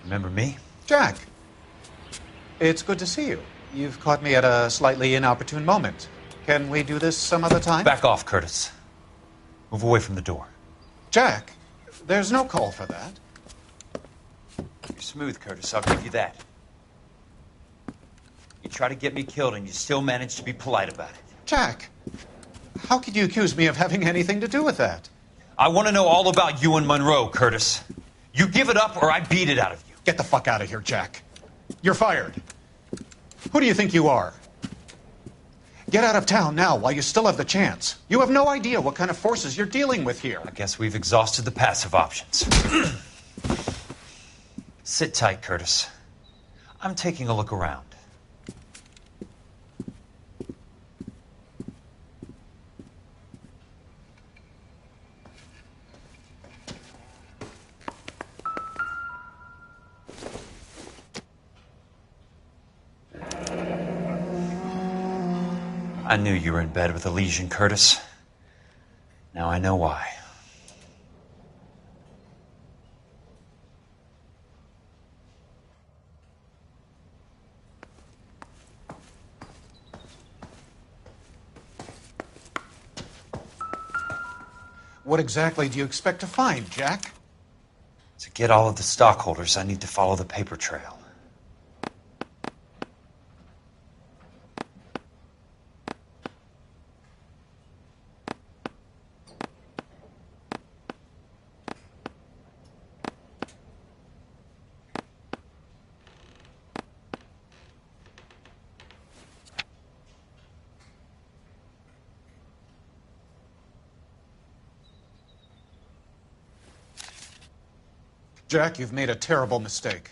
Remember me? Jack, it's good to see you. You've caught me at a slightly inopportune moment. Can we do this some other time? Back off, Curtis. Move away from the door. Jack, there's no call for that. You're smooth, Curtis. I'll give you that. You try to get me killed and you still manage to be polite about it. Jack, how could you accuse me of having anything to do with that? I want to know all about you and Monroe, Curtis. You give it up or I beat it out of you. Get the fuck out of here, Jack. You're fired. Who do you think you are? Get out of town now while you still have the chance. You have no idea what kind of forces you're dealing with here. I guess we've exhausted the passive options. Sit tight, Curtis. I'm taking a look around. I knew you were in bed with a lesion, Curtis. Now I know why. What exactly do you expect to find, Jack? To get all of the stockholders, I need to follow the paper trail. Jack, you've made a terrible mistake.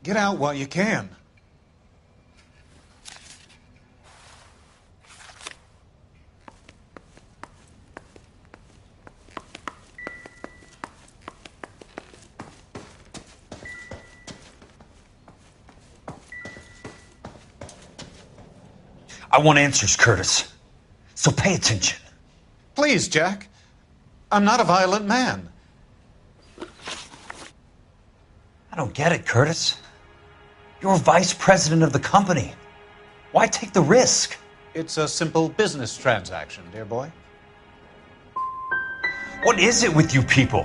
Get out while you can. I want answers, Curtis. So pay attention. Please, Jack. I'm not a violent man. I don't get it, Curtis. You're vice president of the company. Why take the risk? It's a simple business transaction, dear boy. What is it with you people?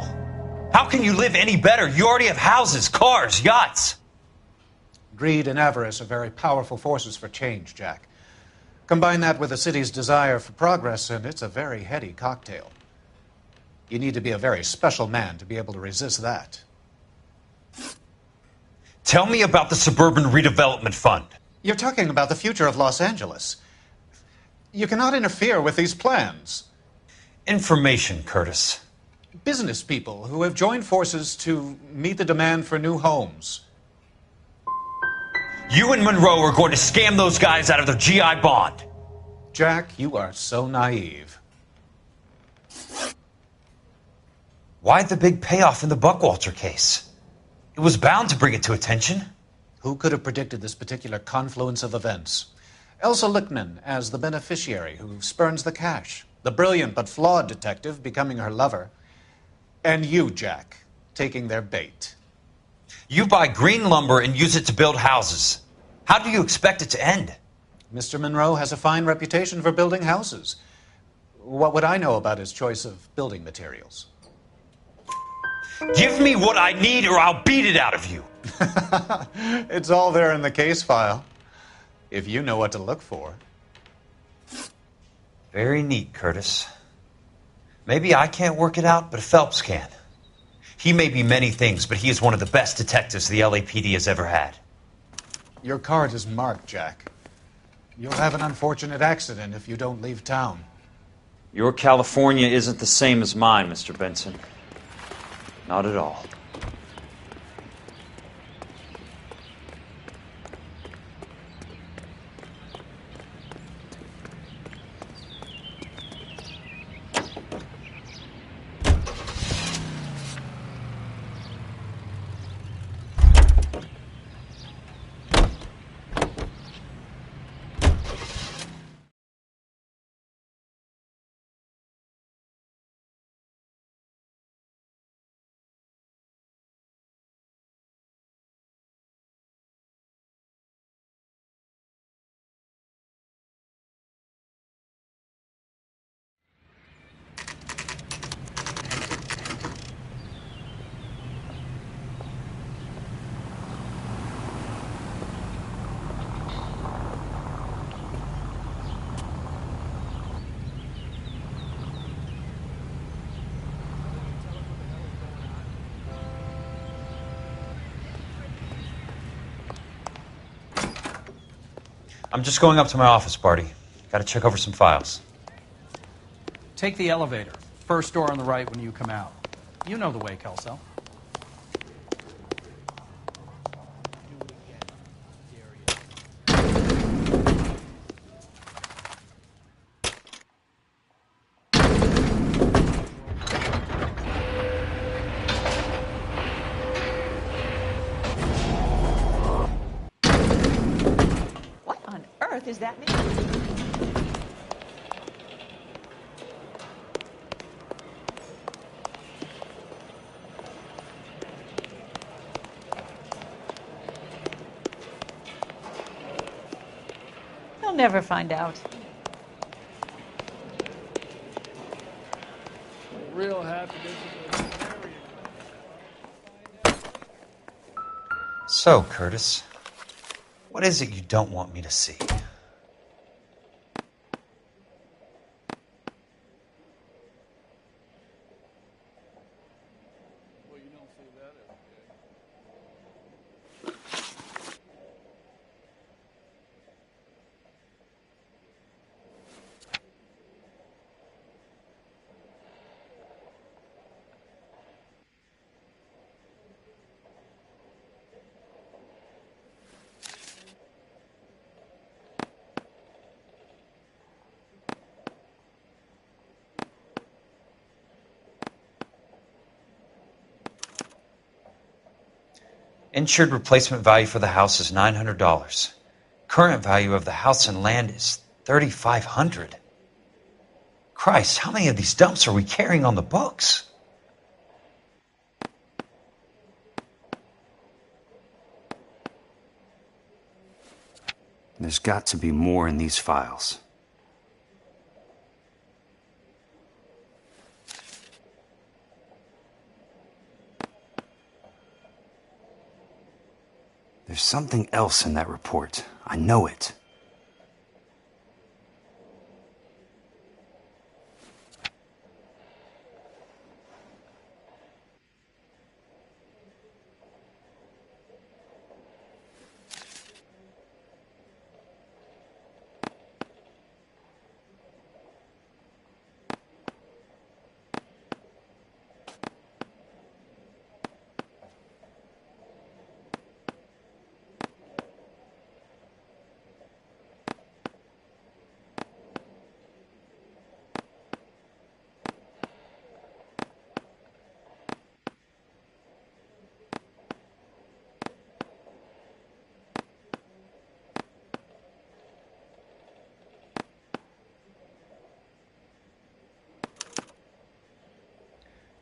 How can you live any better? You already have houses, cars, yachts. Greed and avarice are very powerful forces for change, Jack. Combine that with the city's desire for progress, and it's a very heady cocktail. You need to be a very special man to be able to resist that. Tell me about the Suburban Redevelopment Fund. You're talking about the future of Los Angeles. You cannot interfere with these plans. Information, Curtis. Business people who have joined forces to meet the demand for new homes. You and Monroe are going to scam those guys out of their GI bond. Jack, you are so naive. Why the big payoff in the Buckwalter case? It was bound to bring it to attention. Who could have predicted this particular confluence of events? Elsa Lichtman as the beneficiary who spurns the cash. The brilliant but flawed detective becoming her lover. And you, Jack, taking their bait. You buy green lumber and use it to build houses. How do you expect it to end? Mr. Monroe has a fine reputation for building houses. What would I know about his choice of building materials? Give me what I need or I'll beat it out of you. It's all there in the case file, if you know what to look for. Very neat, Curtis. Maybe I can't work it out, but Phelps can. He may be many things, but he is one of the best detectives the LAPD has ever had. Your card is marked, Jack. You'll have an unfortunate accident if you don't leave town. Your California isn't the same as mine, Mr. Benson. Not at all. I'm just going up to my office, Barty. Gotta check over some files. Take the elevator. First door on the right when you come out. You know the way, Kelso. What on earth is that mean? He'll never find out. Real happy this is So, Curtis, what is it you don't want me to see? well, you don't see that every day. 'Insured replacement value for the house is $900. Current value of the house and land is $3,500. Christ, how many of these dumps are we carrying on the books? There's got to be more in these files. There's something else in that report. I know it.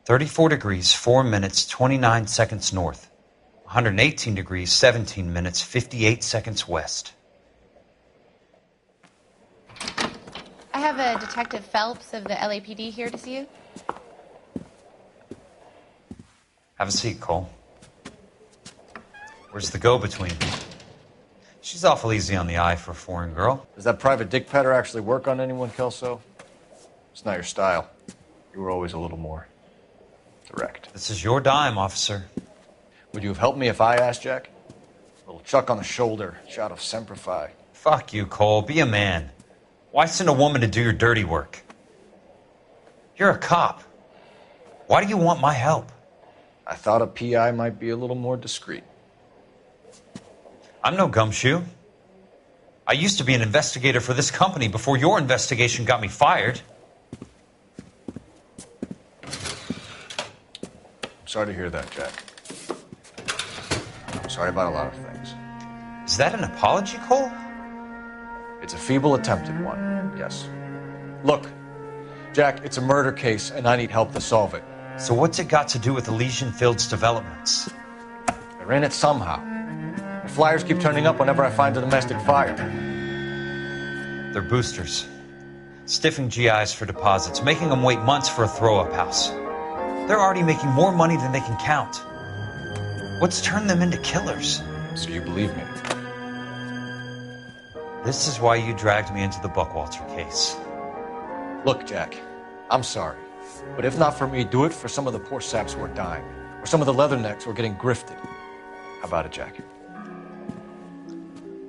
(34 degrees 4 minutes 29 seconds north, 118 degrees 17 minutes 58 seconds west. I have a Detective Phelps of the LAPD here to see you. Have a seat, Cole. Where's the go-between? She's awful easy on the eye for a foreign girl. Does that private dick petter actually work on anyone, Kelso? It's not your style. You were always a little more direct. This is your dime, officer. Would you have helped me if I asked, Jack? A little chuck on the shoulder, shout of Semper Fi. Fuck you, Cole. Be a man. Why send a woman to do your dirty work? You're a cop. Why do you want my help? I thought a PI might be a little more discreet. I'm no gumshoe. I used to be an investigator for this company before your investigation got me fired. Sorry to hear that, Jack. I'm sorry about a lot of things. Is that an apology, Cole? It's a feeble attempt at one, yes. Look, Jack, it's a murder case, and I need help to solve it. So what's it got to do with Elysian Fields developments? They're in it somehow. The flyers keep turning up whenever I find a domestic fire. They're boosters. Stiffing GIs for deposits, making them wait months for a throw-up house. They're already making more money than they can count. What's turned them into killers? So you believe me? This is why you dragged me into the Buckwalter case. Look, Jack, I'm sorry. But if not for me, do it for some of the poor saps who are dying. Or some of the leathernecks who are getting grifted. How about it, Jack?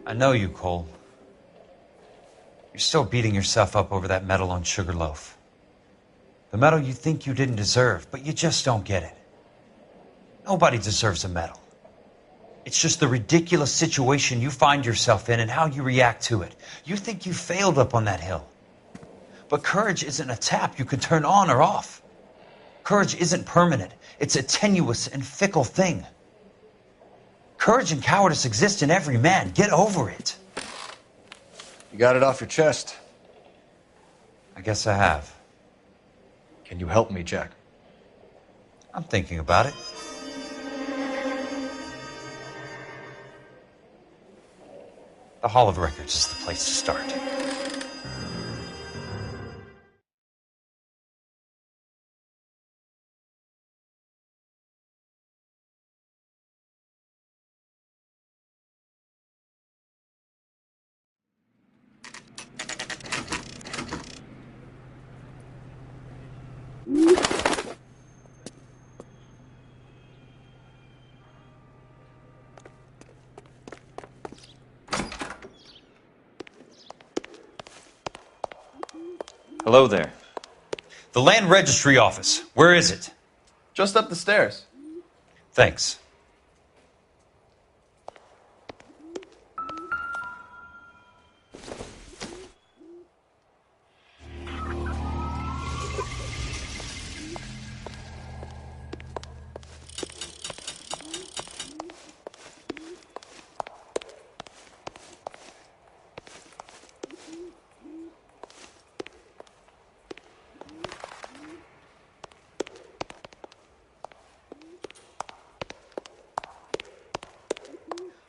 I know you, Cole. You're still beating yourself up over that medal on Sugarloaf. The medal you think you didn't deserve, but you just don't get it. Nobody deserves a medal. It's just the ridiculous situation you find yourself in and how you react to it. You think you failed up on that hill. But courage isn't a tap you can turn on or off. Courage isn't permanent. It's a tenuous and fickle thing. Courage and cowardice exist in every man. Get over it. You got it off your chest. I guess I have. Can you help me, Jack? I'm thinking about it. The Hall of Records is the place to start. Hello there. The Land Registry Office. Where is it? Just up the stairs. Thanks.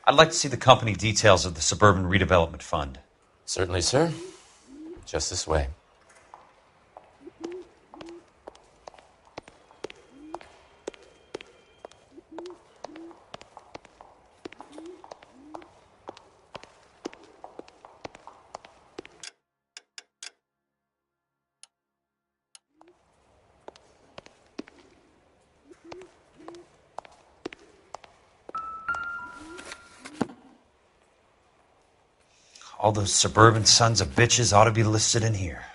I'd like to see the company details of the Suburban Redevelopment Fund. Certainly, sir. Just this way. All those suburban sons of bitches ought to be listed in here.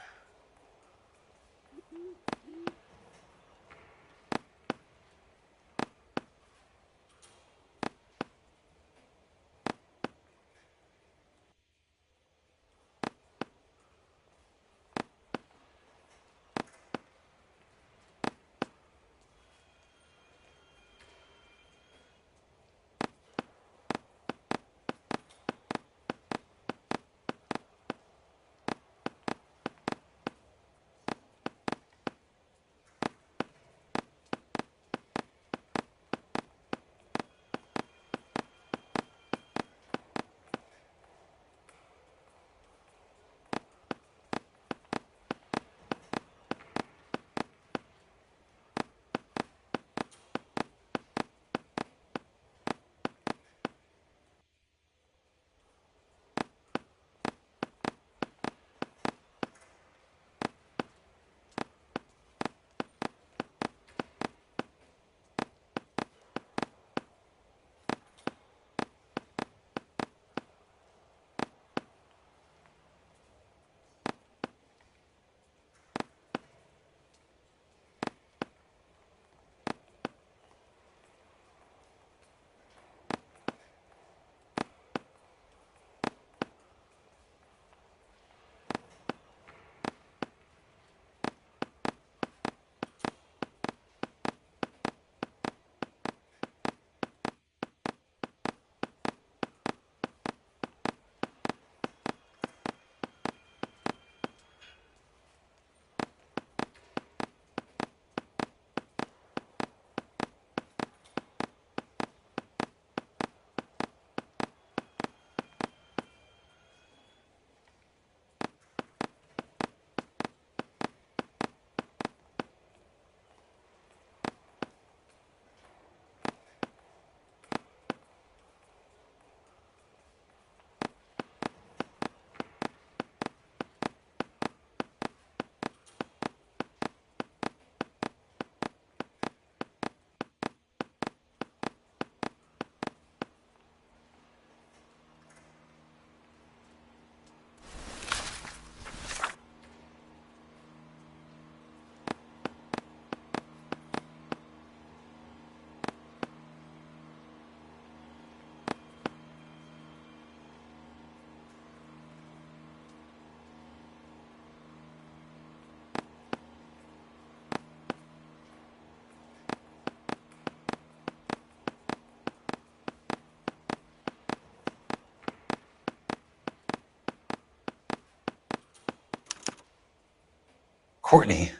Courtney,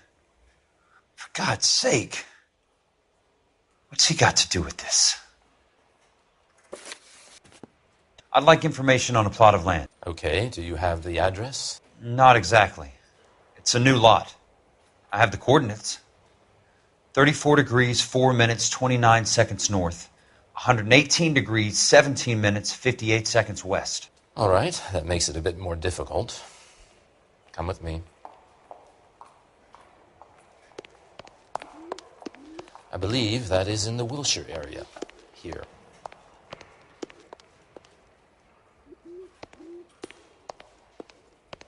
for God's sake, what's he got to do with this? I'd like information on a plot of land. Okay, do you have the address? Not exactly. It's a new lot. I have the coordinates. 34 degrees, 4 minutes, 29 seconds north. 118 degrees, 17 minutes, 58 seconds west. All right, that makes it a bit more difficult. Come with me. I believe that is in the Wilshire area. Here.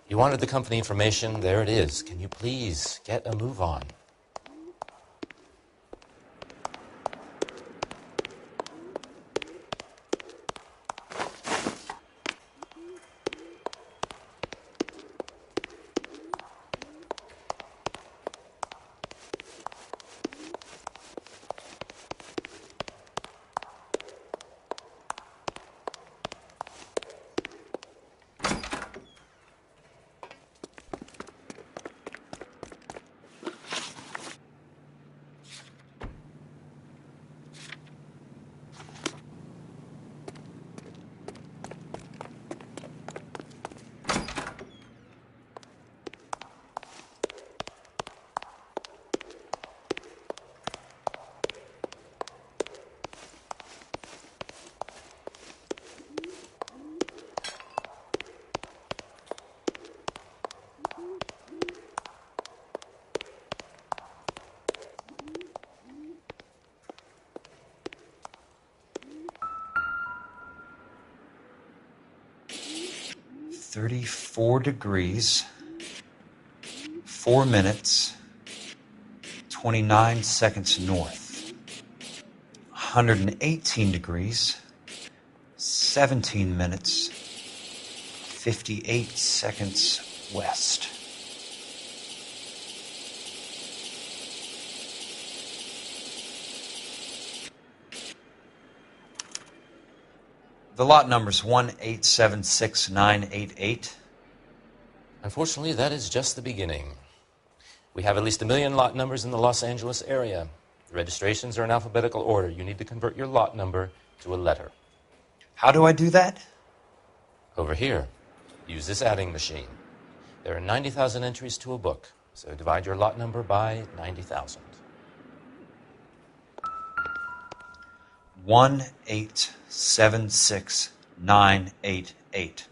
You wanted the company information? There it is. Can you please get a move on? "34 degrees, 4 minutes, 29 seconds north. 118 degrees, 17 minutes, 58 seconds west." The lot number's 1876988. Unfortunately, that is just the beginning. We have at least 1 million lot numbers in the Los Angeles area. The registrations are in alphabetical order. You need to convert your lot number to a letter. How do I do that? Over here, use this adding machine. There are 90,000 entries to a book, so divide your lot number by 90,000. 1876988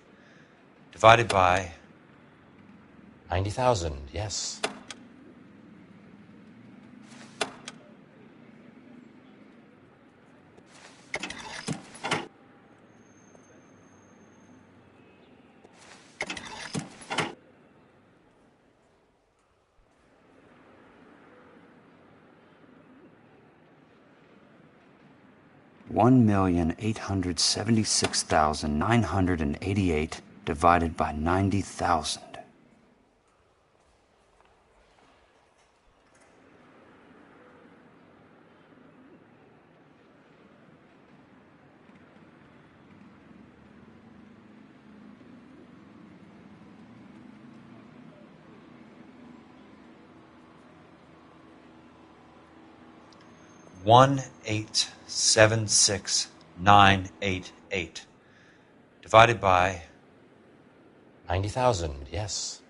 divided by 90,000, yes. $1,876,988 divided by 90,000. $1,876,988 divided by 90,000, yes.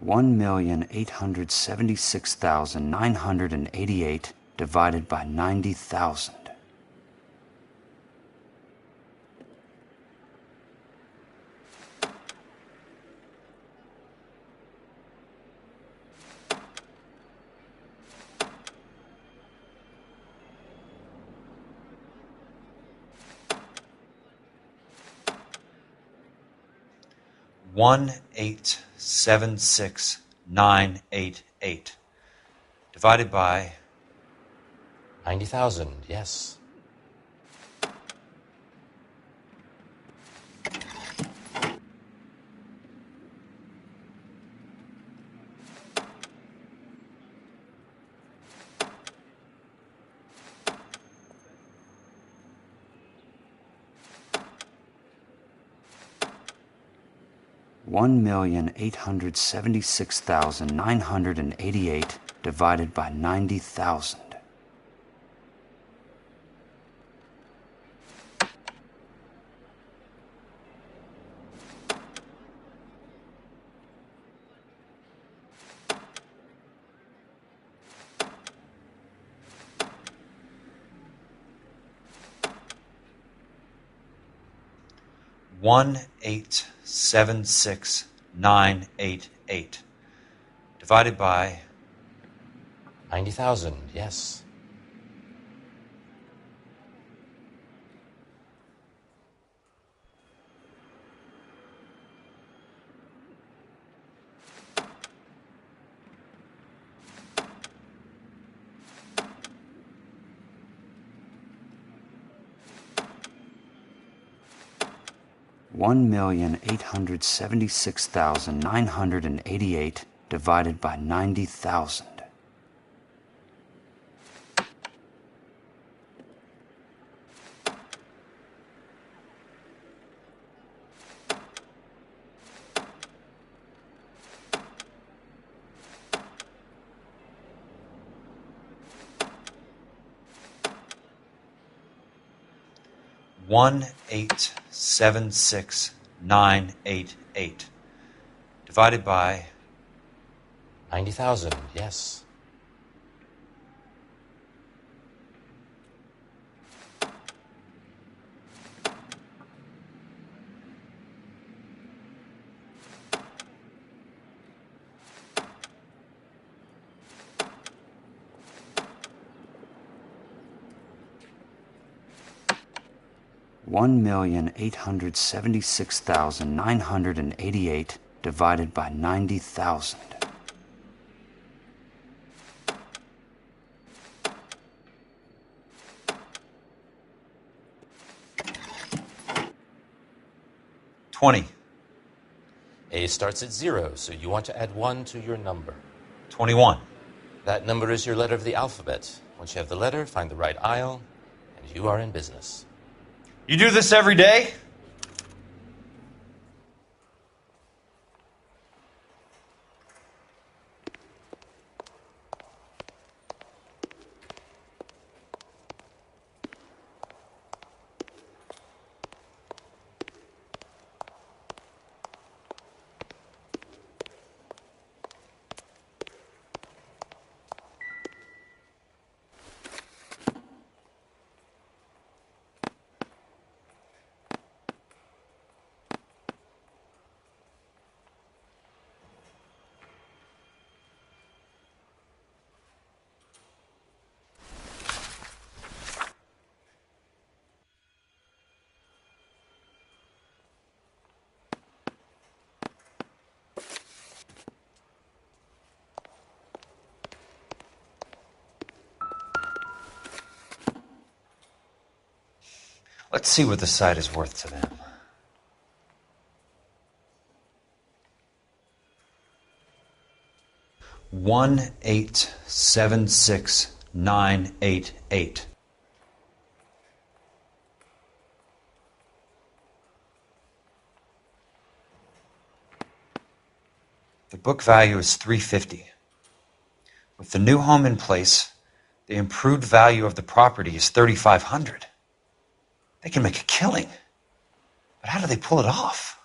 $1,876,988 divided by 90,000. $1,876,988 divided by 90,000, yes. 1,876,988 divided by 90,000. $1,876,988 divided by 90,000, yes. $1,876,988 divided by 90,000. $1,876,988 divided by 90,000, yes. $1,876,988 divided by 90,000. $20. A starts at 0, so you want to add 1 to your number. 21. That number is your letter of the alphabet. Once you have the letter, find the right aisle, and you are in business. You do this every day? Let's see what the site is worth to them. $1,876,988. The book value is $350. With the new home in place, the improved value of the property is $3,500. They can make a killing. But how do they pull it off?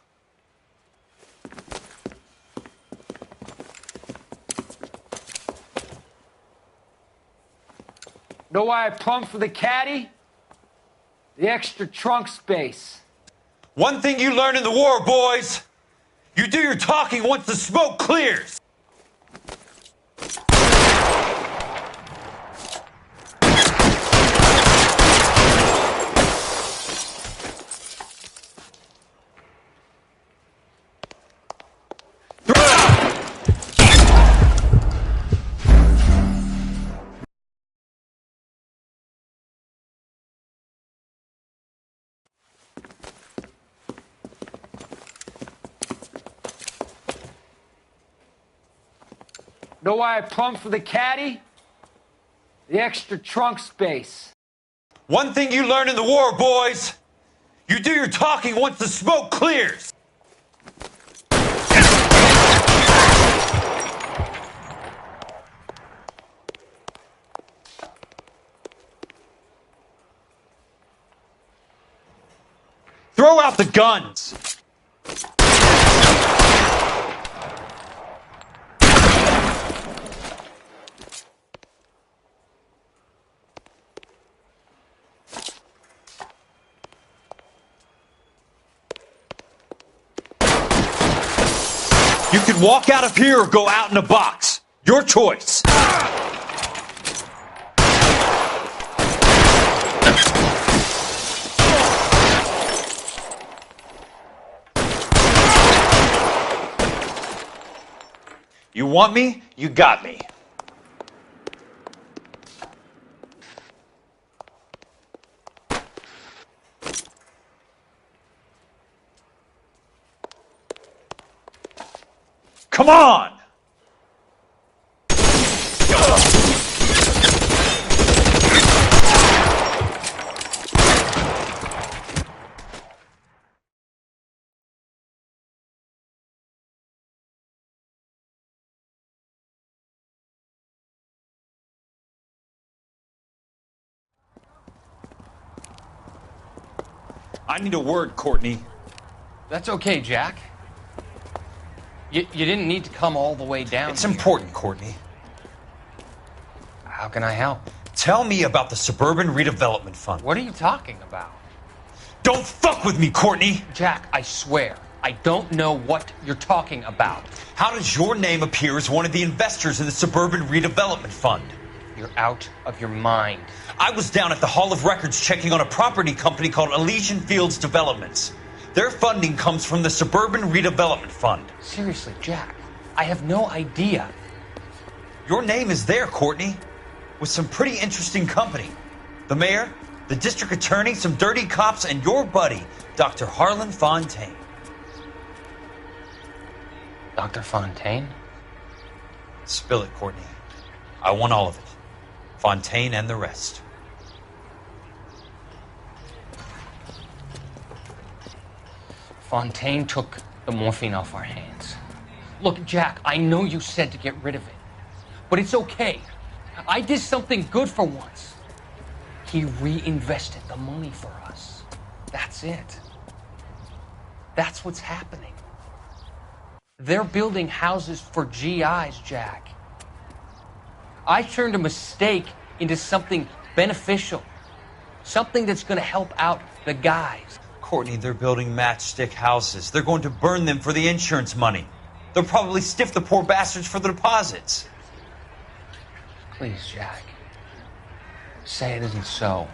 Know why I plumbed for the caddy? The extra trunk space. One thing you learn in the war, boys. You do your talking once the smoke clears. Know why I plumbed for the caddy? The extra trunk space. One thing you learn in the war, boys. You do your talking once the smoke clears. Throw out the guns! You could walk out of here or go out in a box. Your choice. You want me? You got me. Come on! I need a word, Courtney. That's okay, Jack. You didn't need to come all the way down. It's important, Courtney. How can I help? Tell me about the Suburban Redevelopment Fund. What are you talking about? Don't fuck with me, Courtney! Jack, I swear, I don't know what you're talking about. How does your name appear as one of the investors in the Suburban Redevelopment Fund? You're out of your mind. I was down at the Hall of Records checking on a property company called Elysian Fields Developments. Their funding comes from the Suburban Redevelopment Fund. Seriously, Jack, I have no idea. Your name is there, Courtney, with some pretty interesting company. The mayor, the district attorney, some dirty cops, and your buddy, Dr. Harlan Fontaine. Dr. Fontaine? Spill it, Courtney. I want all of it. Fontaine and the rest. Fontaine took the morphine off our hands. Look, Jack, I know you said to get rid of it, but it's okay. I did something good for once. He reinvested the money for us. That's it. That's what's happening. They're building houses for GIs, Jack. I turned a mistake into something beneficial, something that's going to help out the guys. Courtney, they're building matchstick houses. They're going to burn them for the insurance money. They'll probably stiff the poor bastards for the deposits. Please, Jack. Say it isn't so.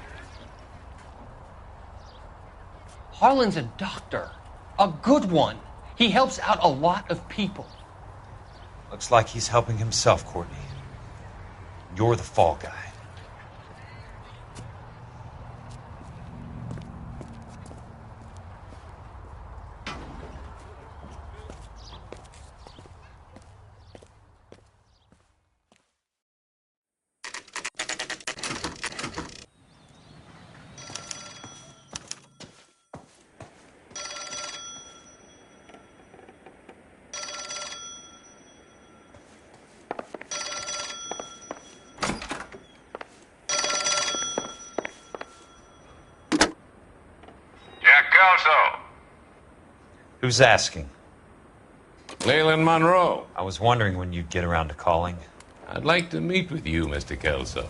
Harlan's a doctor. A good one. He helps out a lot of people. Looks like he's helping himself, Courtney. You're the fall guy. Who's asking? Leland Monroe. I was wondering when you'd get around to calling. I'd like to meet with you, Mr. Kelso.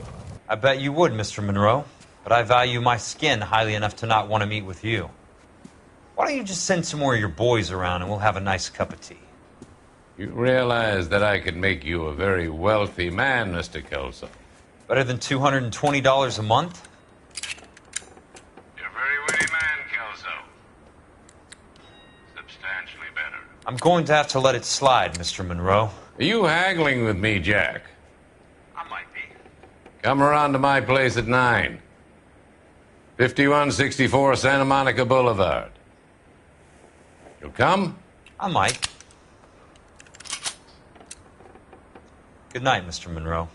I bet you would, Mr. Monroe. But I value my skin highly enough to not want to meet with you. Why don't you just send some more of your boys around and we'll have a nice cup of tea? You realize that I could make you a very wealthy man, Mr. Kelso. Better than $220 a month? You're a very witty man, Kelso. Substantially better. I'm going to have to let it slide, Mr. Monroe. Are you haggling with me, Jack? I might be. Come around to my place at 9. 5164 Santa Monica Boulevard. You'll come? I might. Good night, Mr. Monroe.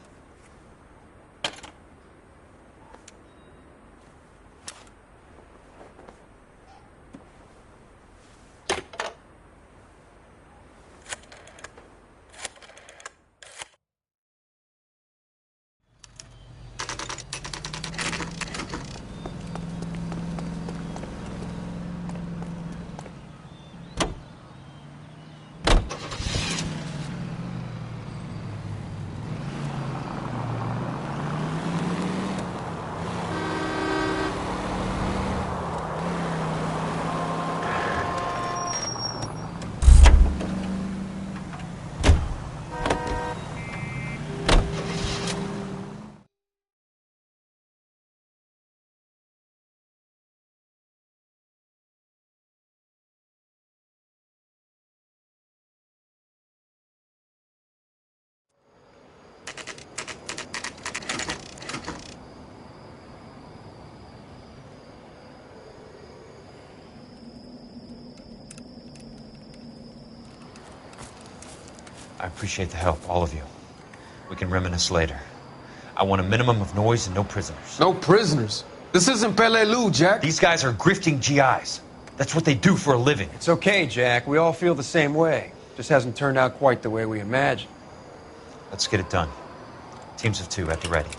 I appreciate the help, all of you. We can reminisce later. I want a minimum of noise and no prisoners. No prisoners? This isn't Peleliu, Jack. These guys are grifting GIs. That's what they do for a living. It's okay, Jack. We all feel the same way. Just hasn't turned out quite the way we imagined. Let's get it done. Teams of 2 at the ready.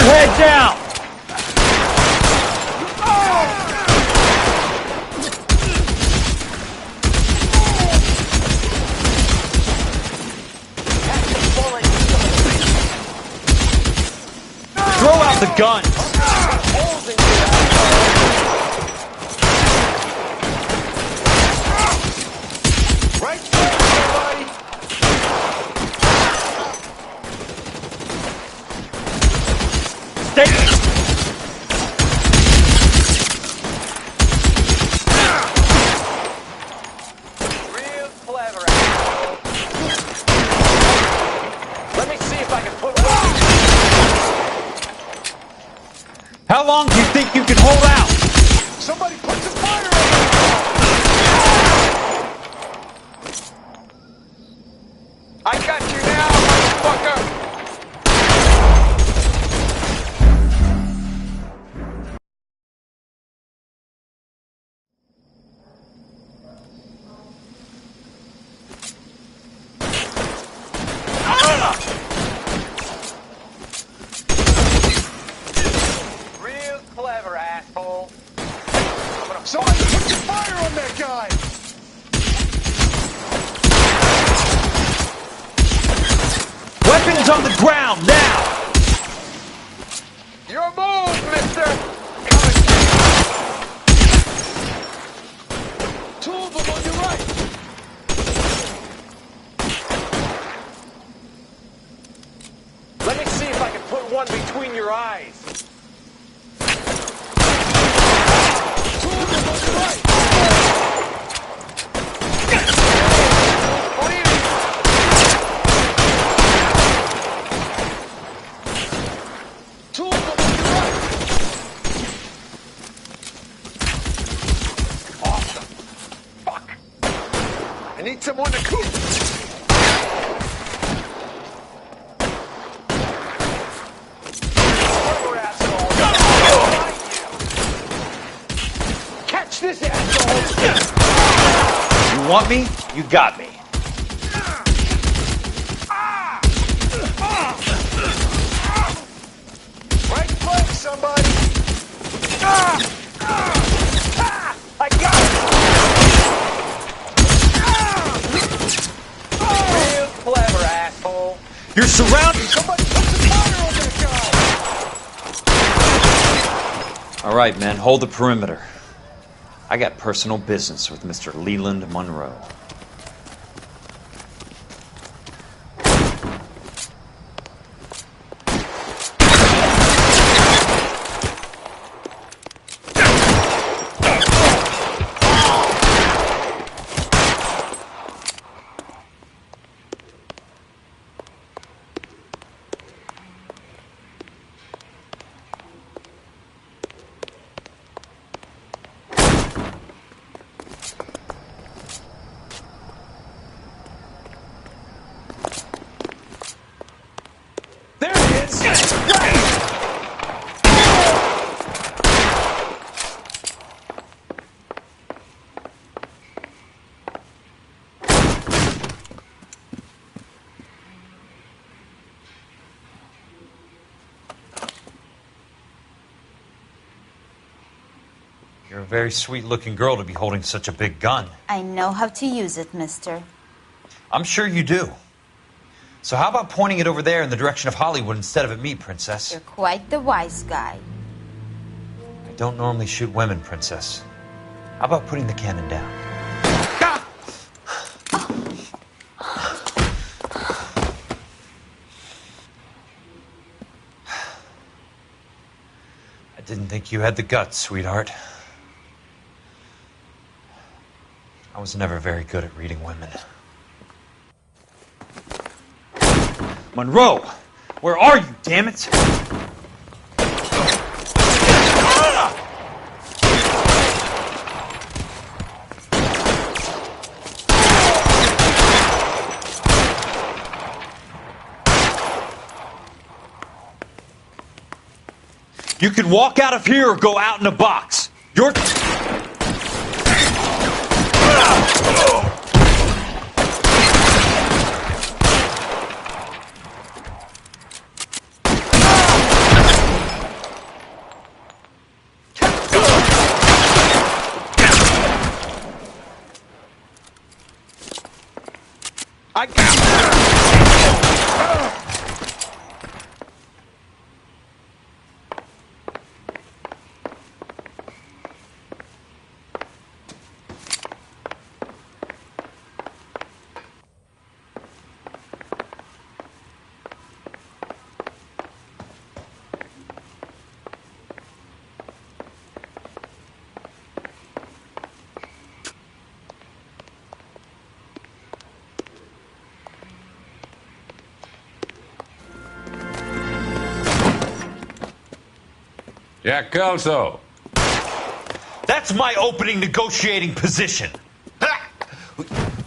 Head down! Throw out the gun! Right there, everybody! Real clever, asshole. Let me see if I can put one. How long do you think you can hold out? Somebody put some fire on it! I got you now, motherfucker! Real clever, asshole. Somebody put some fire on that guy! Weapons on the ground, now! Your move, mister! Two of them on your right! Let me see if I can put one between your eyes. Two of them on your right! Two of them on your right! Awesome! Fuck! I need someone to cook! Catch this asshole! You want me? You got me. Right place, somebody! I got it! Real clever, asshole. You're surrounded. Somebody put some fire on that guy! All right, men, hold the perimeter. I got personal business with Mr. Leland Monroe. There it is! You're a very sweet-looking girl to be holding such a big gun. I know how to use it, mister. I'm sure you do. So how about pointing it over there in the direction of Hollywood instead of at me, Princess? You're quite the wise guy. I don't normally shoot women, Princess. How about putting the cannon down? Didn't think you had the guts, sweetheart. I was never very good at reading women. Monroe! Where are you, damn it? You can walk out of here or go out in a box. You're... Jack Kelso. That's my opening negotiating position.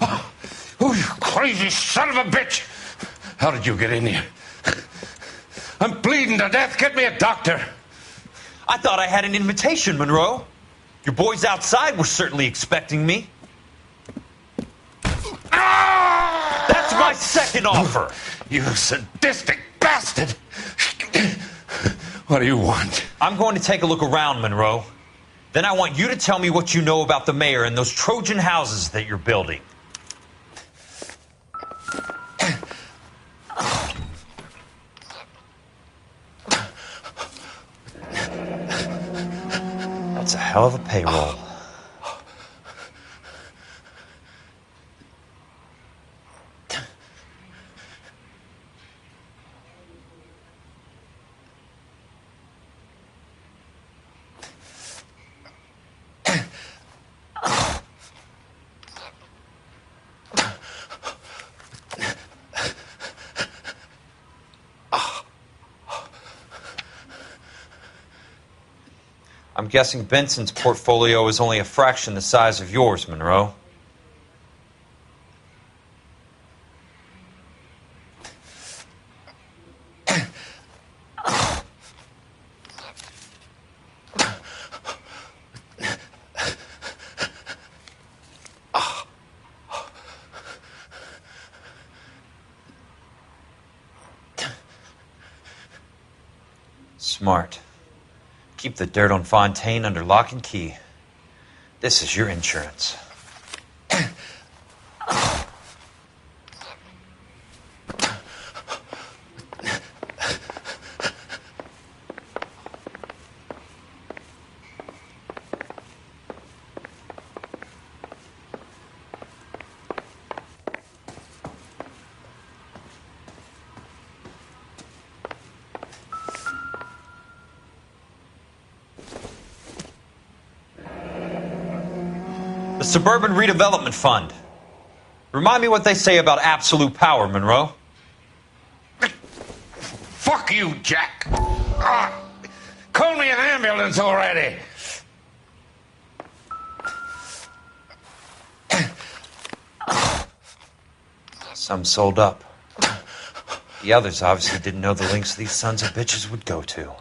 Oh, you crazy son of a bitch! How did you get in here? I'm bleeding to death. Get me a doctor. I thought I had an invitation, Monroe. Your boys outside were certainly expecting me. That's my second offer. You sadistic bastard! What do you want? I'm going to take a look around, Monroe. Then I want you to tell me what you know about the mayor and those Trojan houses that you're building. That's a hell of a payroll. I'm guessing Benson's portfolio is only a fraction the size of yours, Monroe. Smart. Keep the dirt on Fontaine under lock and key. This is your insurance. The Suburban Redevelopment Fund. Remind me what they say about absolute power, Monroe. Fuck you, Jack. Call me an ambulance already. Some sold up. The others obviously didn't know the lengths these sons of bitches would go to.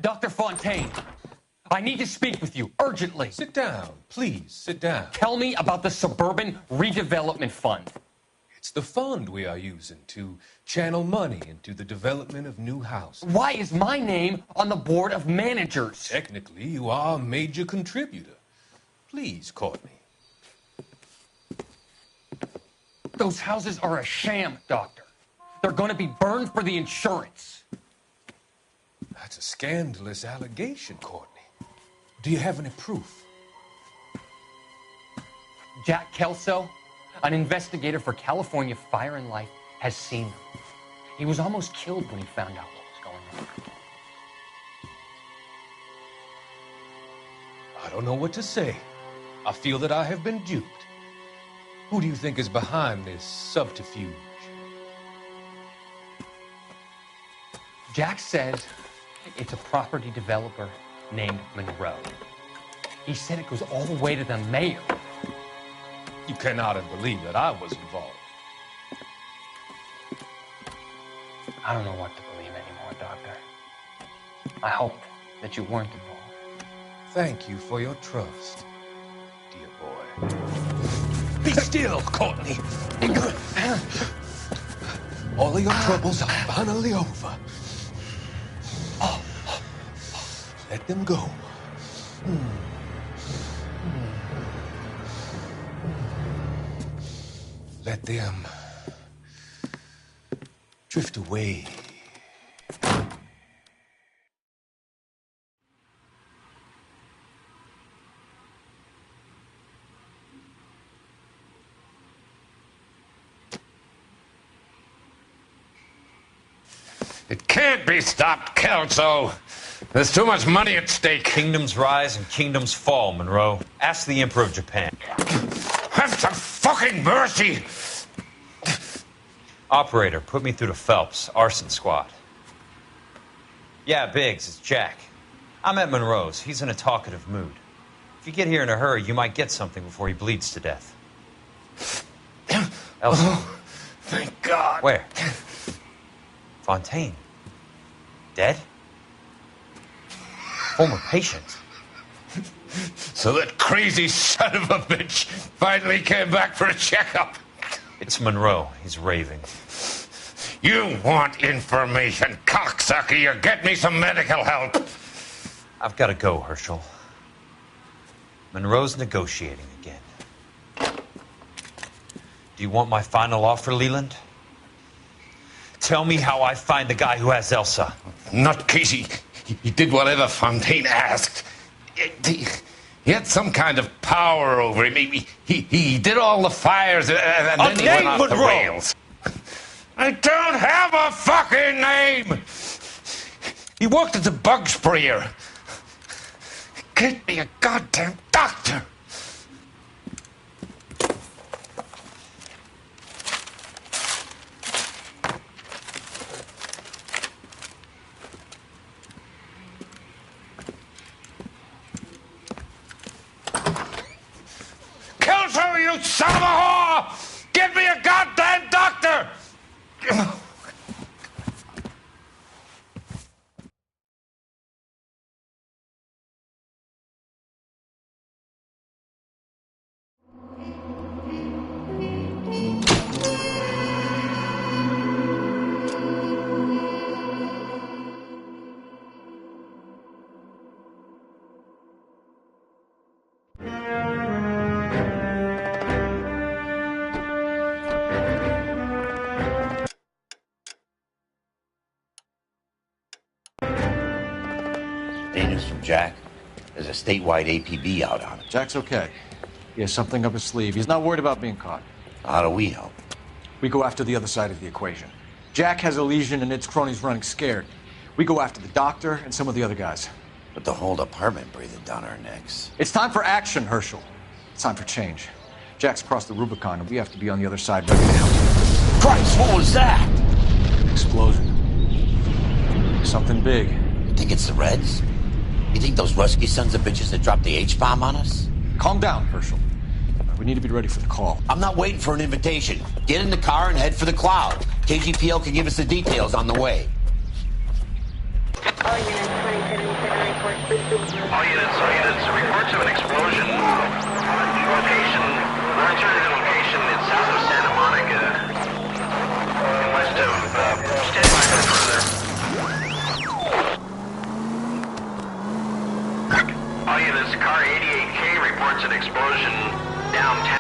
Dr. Fontaine, I need to speak with you urgently. Sit down. Please, sit down. Tell me about the Suburban Redevelopment Fund. It's the fund we are using to channel money into the development of new houses. Why is my name on the board of managers? Technically, you are a major contributor. Please, Courtney. Those houses are a sham, Doctor. They're going to be burned for the insurance. That's a scandalous allegation, Courtney. Do you have any proof? Jack Kelso, an investigator for California Fire and Life, has seen them. He was almost killed when he found out what was going on. I don't know what to say. I feel that I have been duped. Who do you think is behind this subterfuge? Jack says it's a property developer named Monroe. He said it goes all the way to the mayor. You cannot have believed that I was involved. I don't know what to believe anymore, Doctor. I hoped that you weren't involved. Thank you for your trust, dear boy. Be still, Courtney. All of your troubles are finally over. Let them go. Let them drift away. It can't be stopped, Kelso. There's too much money at stake. Kingdoms rise and kingdoms fall, Monroe. Ask the Emperor of Japan. Have some fucking mercy! Operator, put me through to Phelps, arson squad. Yeah, Biggs, it's Jack. I'm at Monroe's. He's in a talkative mood. If you get here in a hurry, you might get something before he bleeds to death. Elsa. Oh, thank God. Where? Fontaine. Dead? Former patient. So that crazy son of a bitch finally came back for a checkup. It's Monroe. He's raving. You want information, cocksucker. You get me some medical help. I've got to go, Herschel. Monroe's negotiating again. Do you want my final offer, Leland? Tell me how I find the guy who has Elsa. Nutcase, he did whatever Fontaine asked. He had some kind of power over him. He did all the fires, and then he went off the rails. I don't have a fucking name! He worked as a bug sprayer. Get me a goddamn doctor! Kelso, you son of a whore! Get me a goddamn doctor! News from Jack. There's a statewide APB out on him. Jack's okay. He has something up his sleeve. He's not worried about being caught. How do we help? We go after the other side of the equation. Jack has a legion and its cronies running scared. We go after the doctor and some of the other guys. But the whole department breathing down our necks. It's time for action, Herschel. It's time for change. Jack's crossed the Rubicon, and we have to be on the other side ready to help. Christ, what was that? Explosion. Something big. You think it's the Reds? You think those Rusky sons of bitches that dropped the H-bomb on us? Calm down, Herschel. We need to be ready for the call. I'm not waiting for an invitation. Get in the car and head for the cloud. KGPL can give us the details on the way. All units 27 Reports of an explosion. Location, alternative location in south of Santa Monica. West of, stand by for further. All units, car 88K reports an explosion downtown.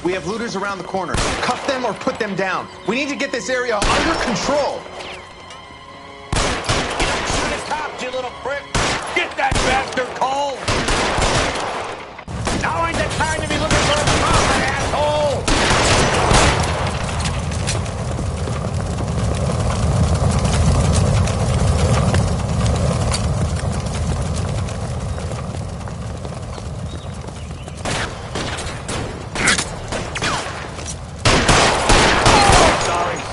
We have looters around the corner. Cuff them or put them down. We need to get this area under control. Shoot the cops, you little prick! Get that bastard cold! Now ain't the time to be looking for a profit, asshole!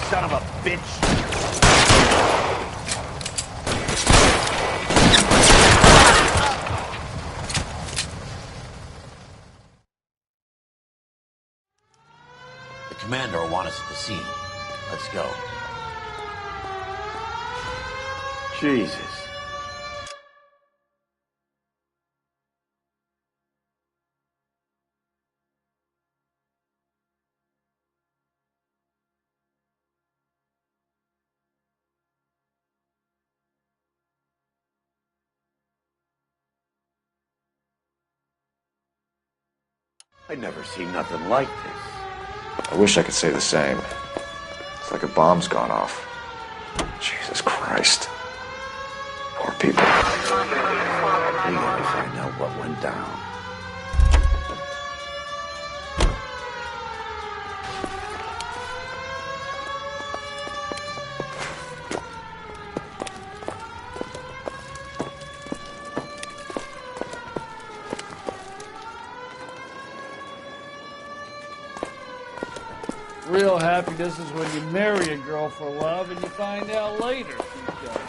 Son of a bitch. The commander will want us at the scene. Let's go. Jesus. I'd never seen nothing like this. I wish I could say the same. It's like a bomb's gone off. Jesus Christ. Poor people. We gotta find out what went down. Real happiness is when you marry a girl for love and you find out later she's done.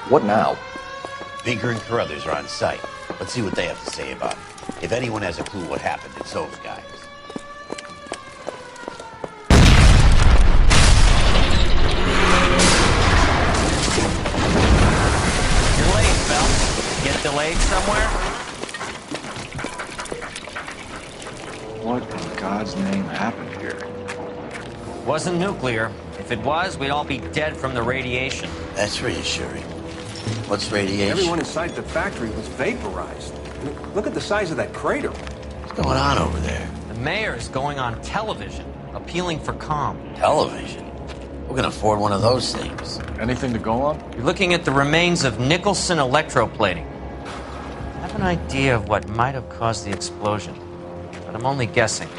What now? Pinker and Carruthers are on site. Let's see what they have to say about it. If anyone has a clue what happened, it's those guys. You're late, Phelps. Get delayed somewhere? What in God's name happened here? Wasn't nuclear. If it was, we'd all be dead from the radiation. That's reassuring. What's radiation? Everyone inside the factory was vaporized. Look at the size of that crater. What's going on over there? The mayor is going on television, appealing for calm. Television? Who can afford one of those things? Anything to go on? You're looking at the remains of Nicholson electroplating. I have an idea of what might have caused the explosion, but I'm only guessing.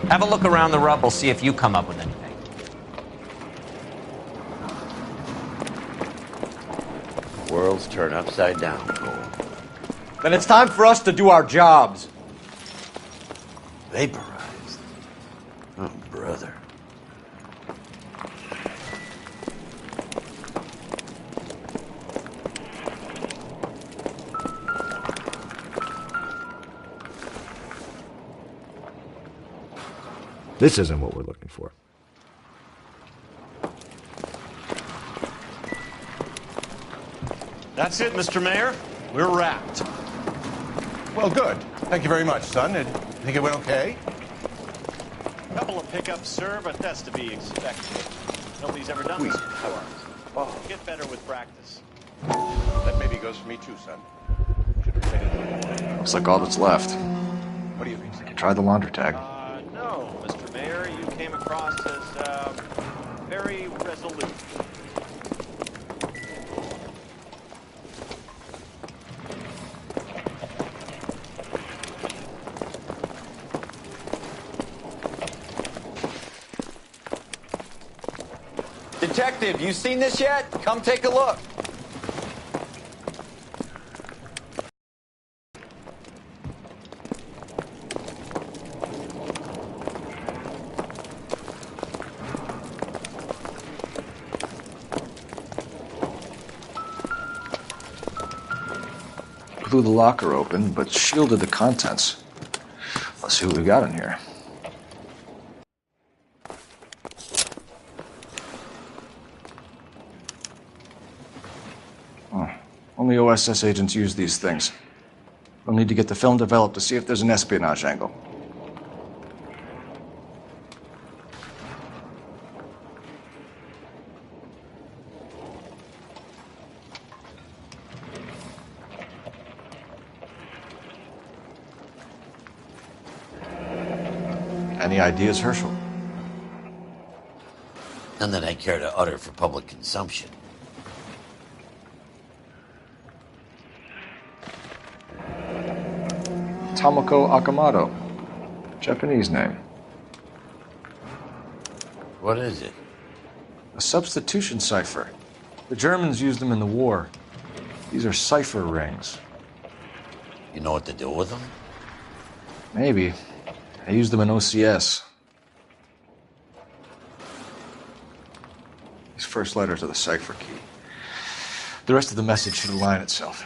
Have a look around the rubble, see if you come up with anything. Worlds turn upside down, Cole. Then it's time for us to do our jobs. Vaporized. Oh, brother. This isn't what we're looking for. That's it, Mr. Mayor. We're wrapped. Well, good. Thank you very much, son. You think it went okay? Couple of pickups, sir, but that's to be expected. Nobody's ever done this before. Oh. Get better with practice. That maybe goes for me too, son. Looks like all that's left. What do you think, sir? You tried the laundry tag. No, Mr. Mayor, you came across as, very resolute. Detective, you seen this yet? Come take a look. Blew the locker open, but shielded the contents. Let's see what we got in here. Oh, only OSS agents use these things. We'll need to get the film developed to see if there's an espionage angle. Any ideas, Herschel? None that I care to utter for public consumption. Tomoko Akamoto. Japanese name. What is it? A substitution cipher. The Germans used them in the war. These are cipher rings. You know what to do with them? Maybe. I used them in OCS. These first letters are the cipher key. The rest of the message should align itself.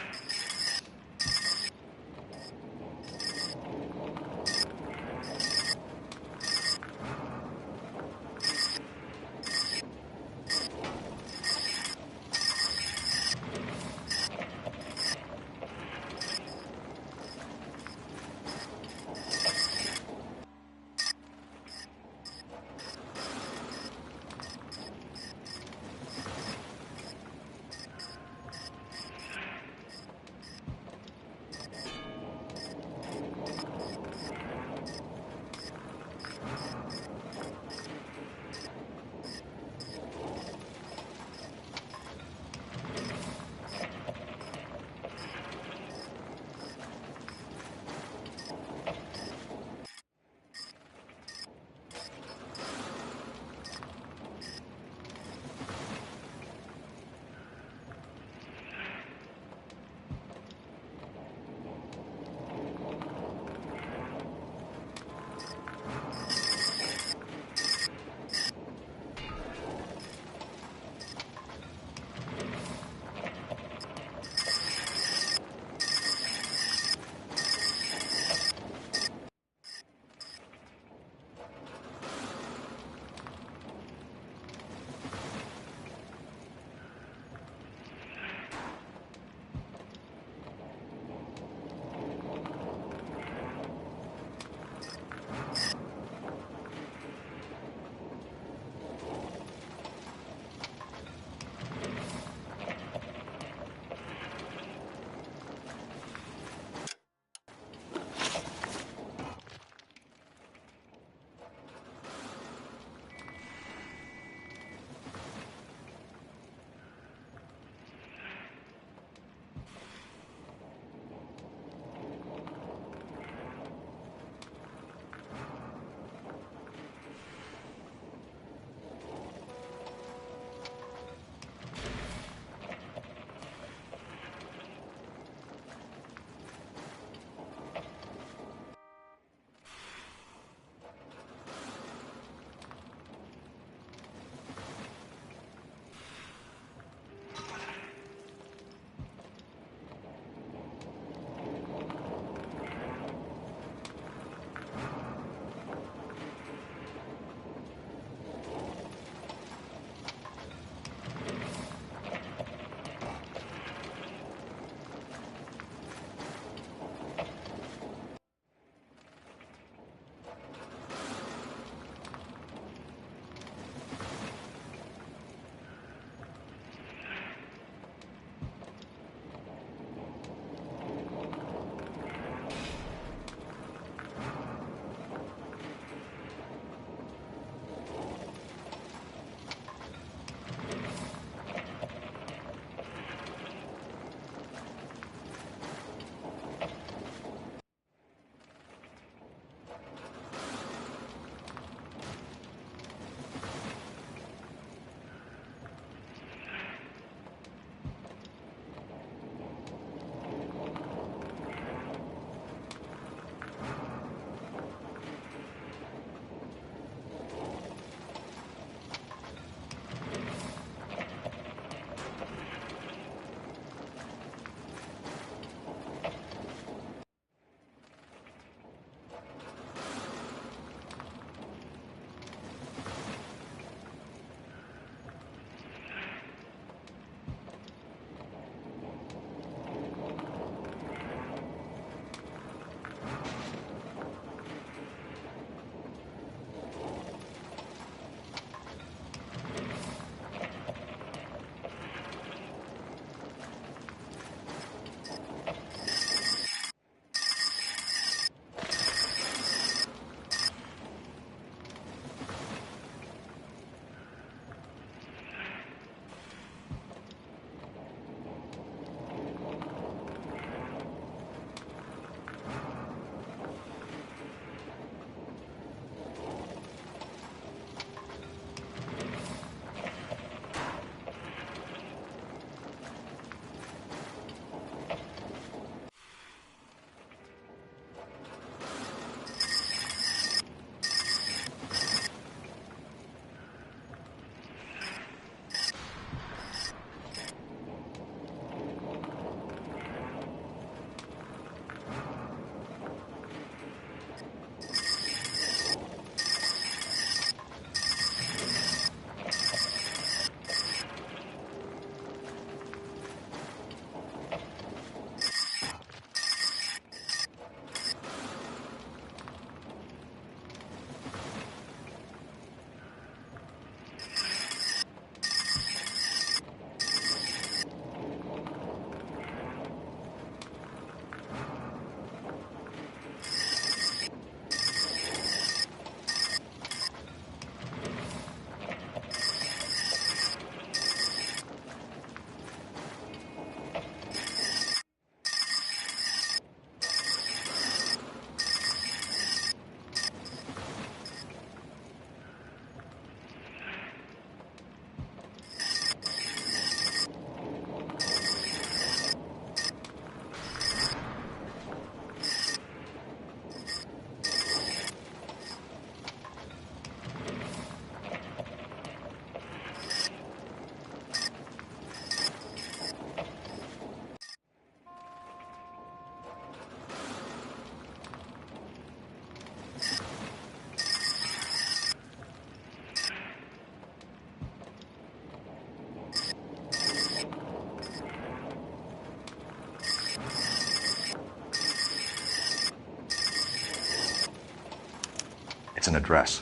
That's an address.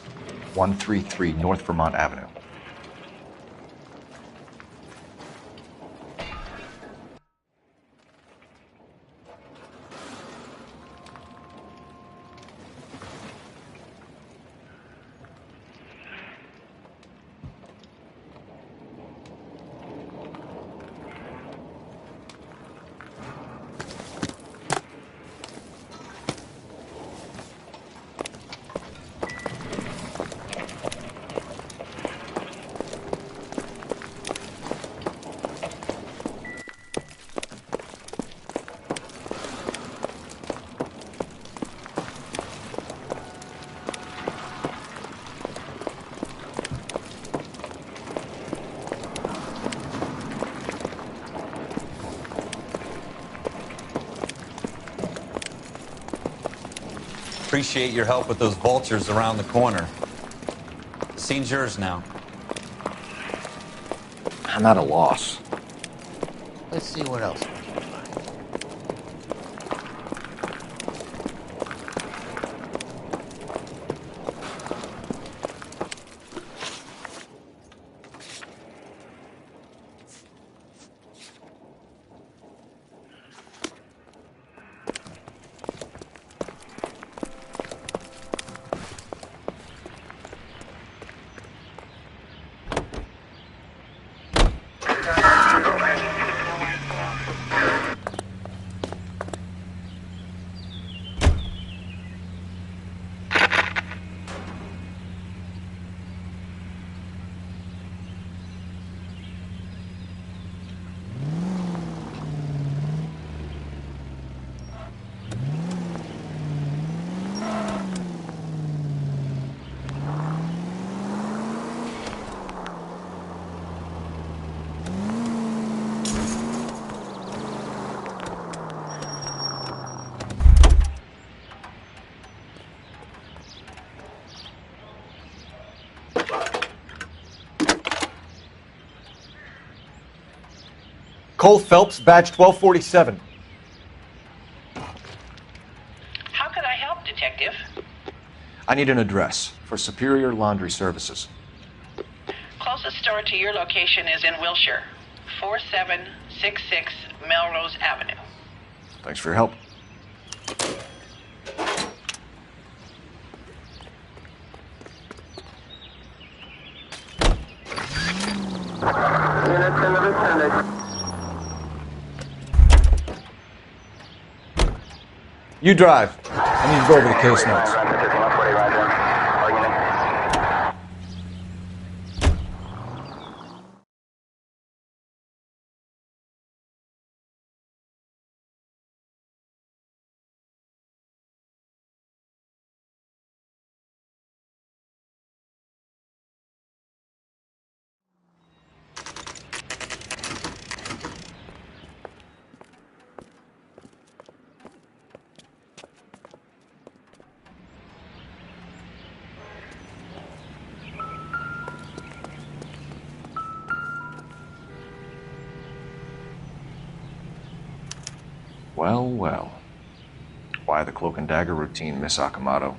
133 North Vermont Avenue. Appreciate your help with those vultures around the corner. The scene's yours now. I'm at a loss. Let's see what else. Cole Phelps, badge 1247. How can I help, Detective? I need an address for Superior Laundry Services. Closest store to your location is in Wilshire, 4766 Melrose Avenue. Thanks for your help. You drive. I need to go over the case notes. Well, well. Why the cloak and dagger routine, Miss Akamoto?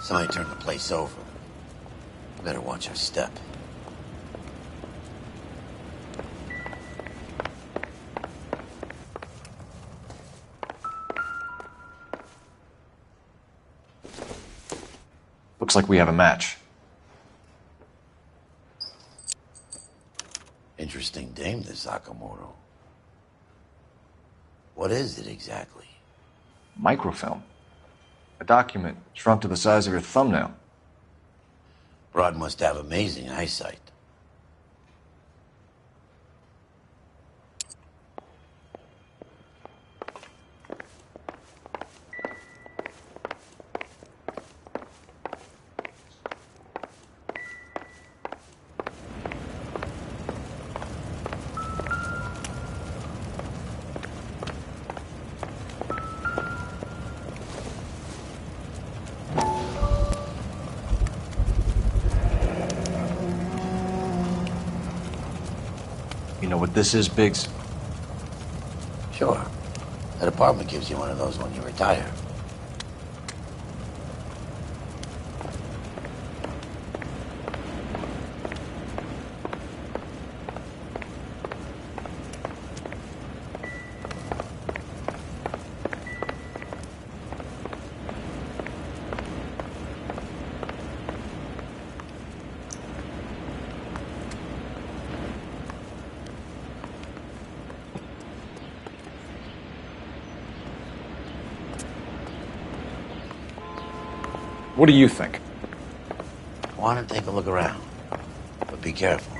Somebody turned the place over. Better watch our step. Looks like we have a match. Interesting dame, this Sakamoto. What is it exactly? Microfilm. A document shrunk to the size of your thumbnail. Broad must have amazing eyesight. You know what this is, Biggs? Sure. That apartment gives you one of those when you retire. What do you think? I want to take a look around, but be careful.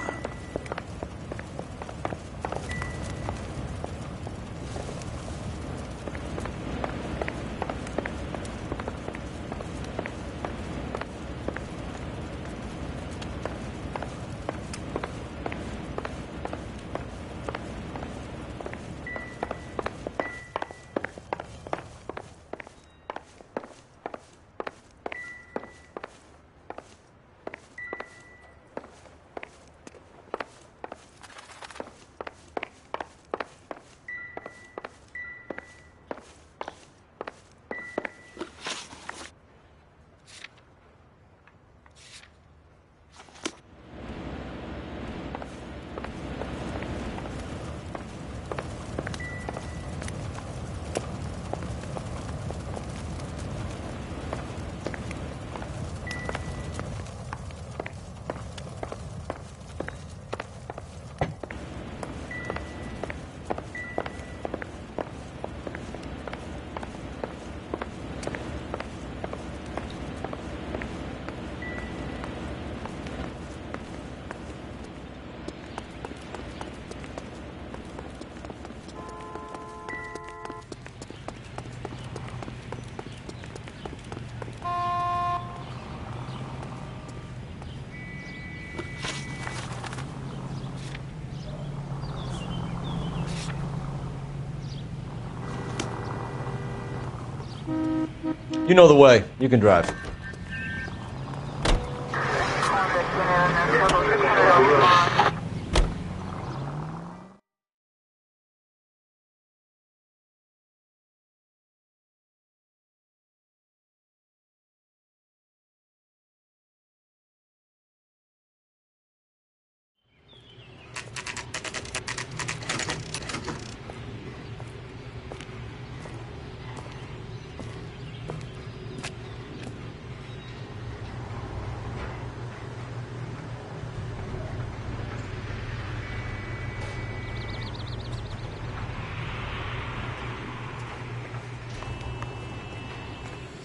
You know the way. You can drive.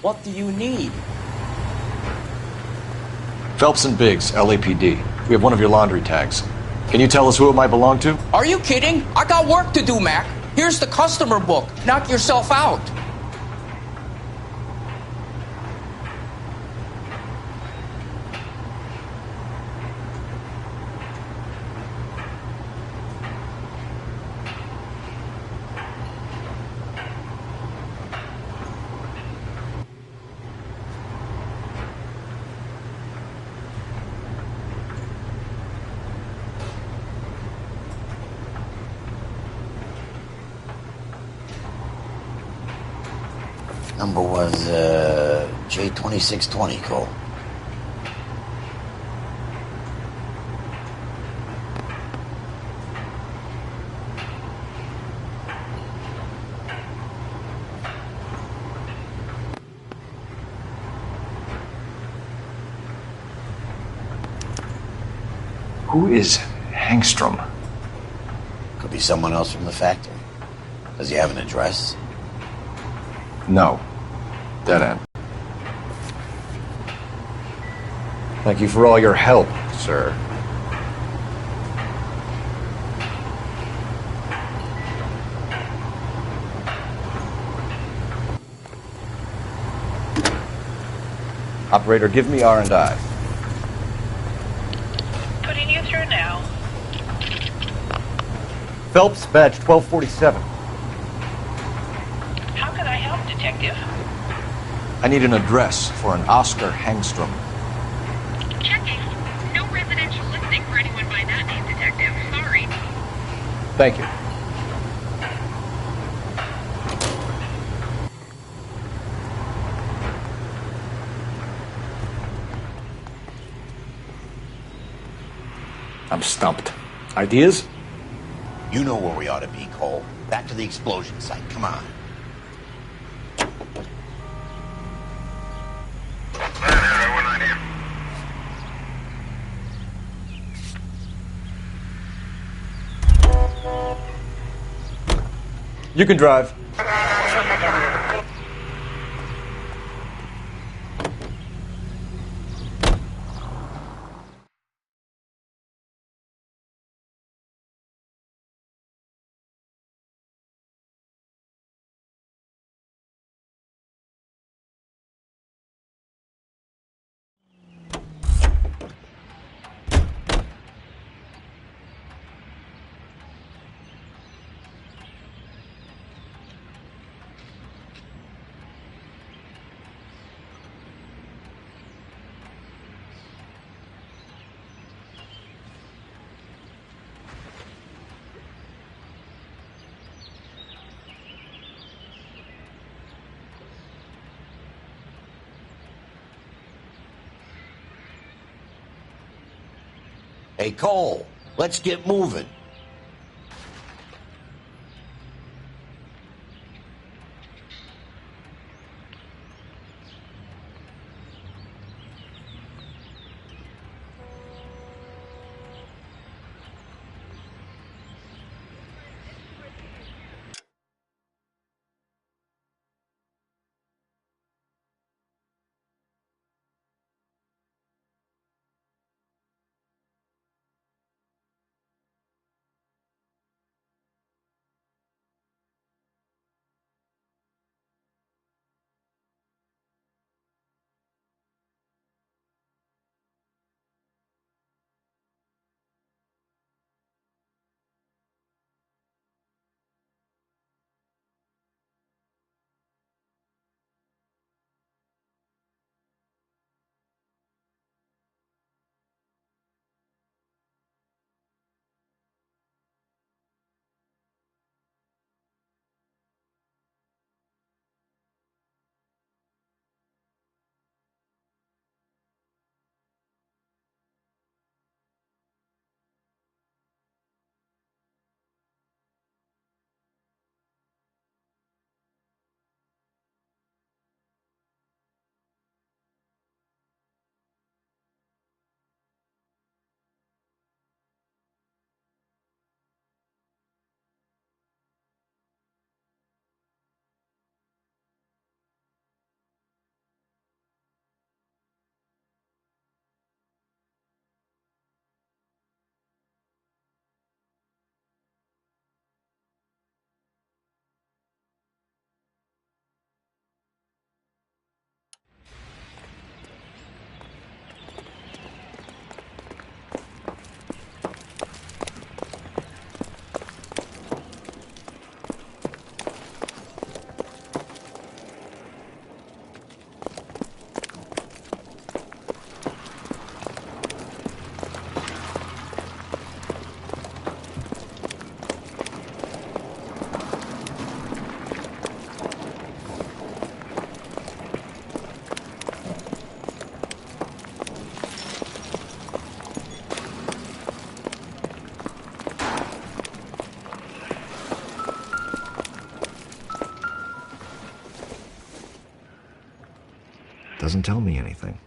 What do you need? Phelps and Biggs, LAPD. We have one of your laundry tags. Can you tell us who it might belong to? Are you kidding? I got work to do, Mac. Here's the customer book. Knock yourself out. Number was J2620, Cole. Who is Hangstrom? Could be someone else from the factory. Does he have an address? No. Dead end. Thank you for all your help, sir. Operator, give me R&I. Putting you through now. Phelps, badge 1247. How can I help, Detective? I need an address for an Oscar Hangstrom. Checking. No residential listing for anyone by that name, Detective. Sorry. Thank you. I'm stumped. Ideas? You know where we ought to be, Cole. Back to the explosion site. Come on. You can drive. Hey, Cole, let's get moving. Doesn't tell me anything.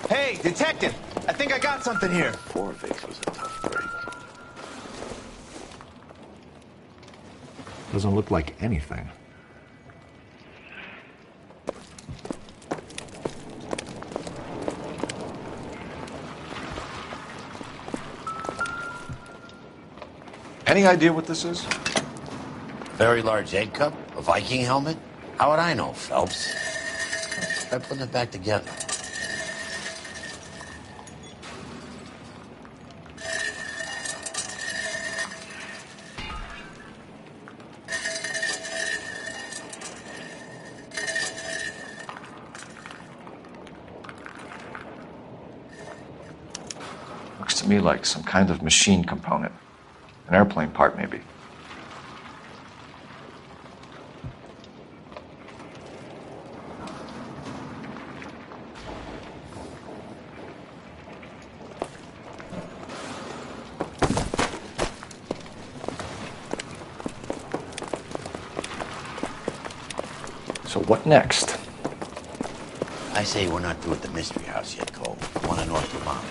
Hey, detective! I think I got something here. Vorvix was a tough break. Doesn't look like anything. Any idea what this is? Very large egg cup? A Viking helmet? How would I know, Phelps? Try putting it back together. Looks to me like some kind of machine component. An airplane part, maybe. So what next? I say we're not through at the mystery house yet, Cole. The one in North Vermont.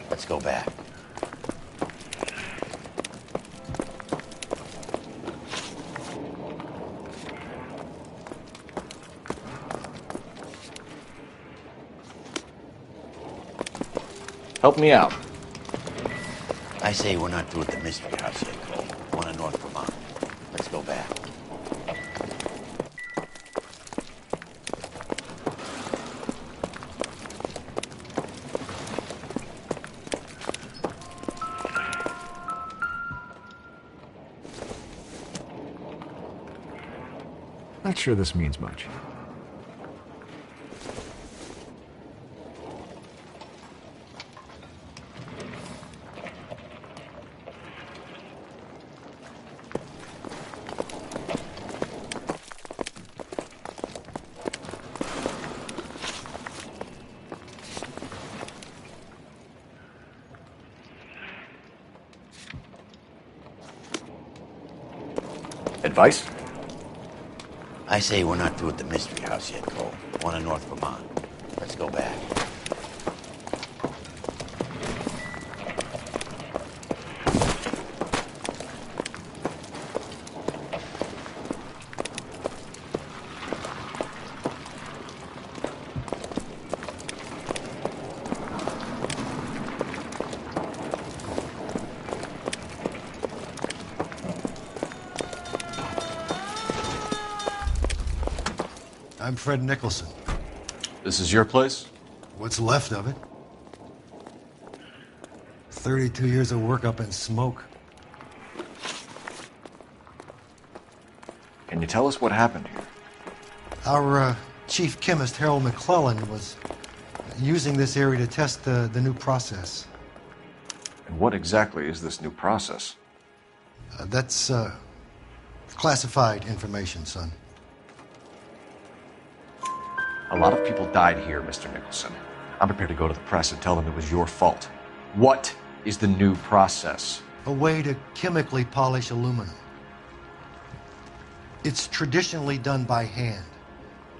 Let's go back. Help me out. I say we're not through at the mystery house yet, Cole. The one in North Vermont. Let's go back. Not sure this means much. Advice? I say we're not through at the mystery house yet, Cole. The one in North Vermont. Let's go back. I'm Fred Nicholson. This is your place? What's left of it. 32 years of work up in smoke. Can you tell us what happened here? Our chief chemist, Harold McClellan, was using this area to test the new process. And what exactly is this new process? That's classified information, son. A lot of people died here, Mr. Nicholson. I'm prepared to go to the press and tell them it was your fault. What is the new process? A way to chemically polish aluminum. It's traditionally done by hand.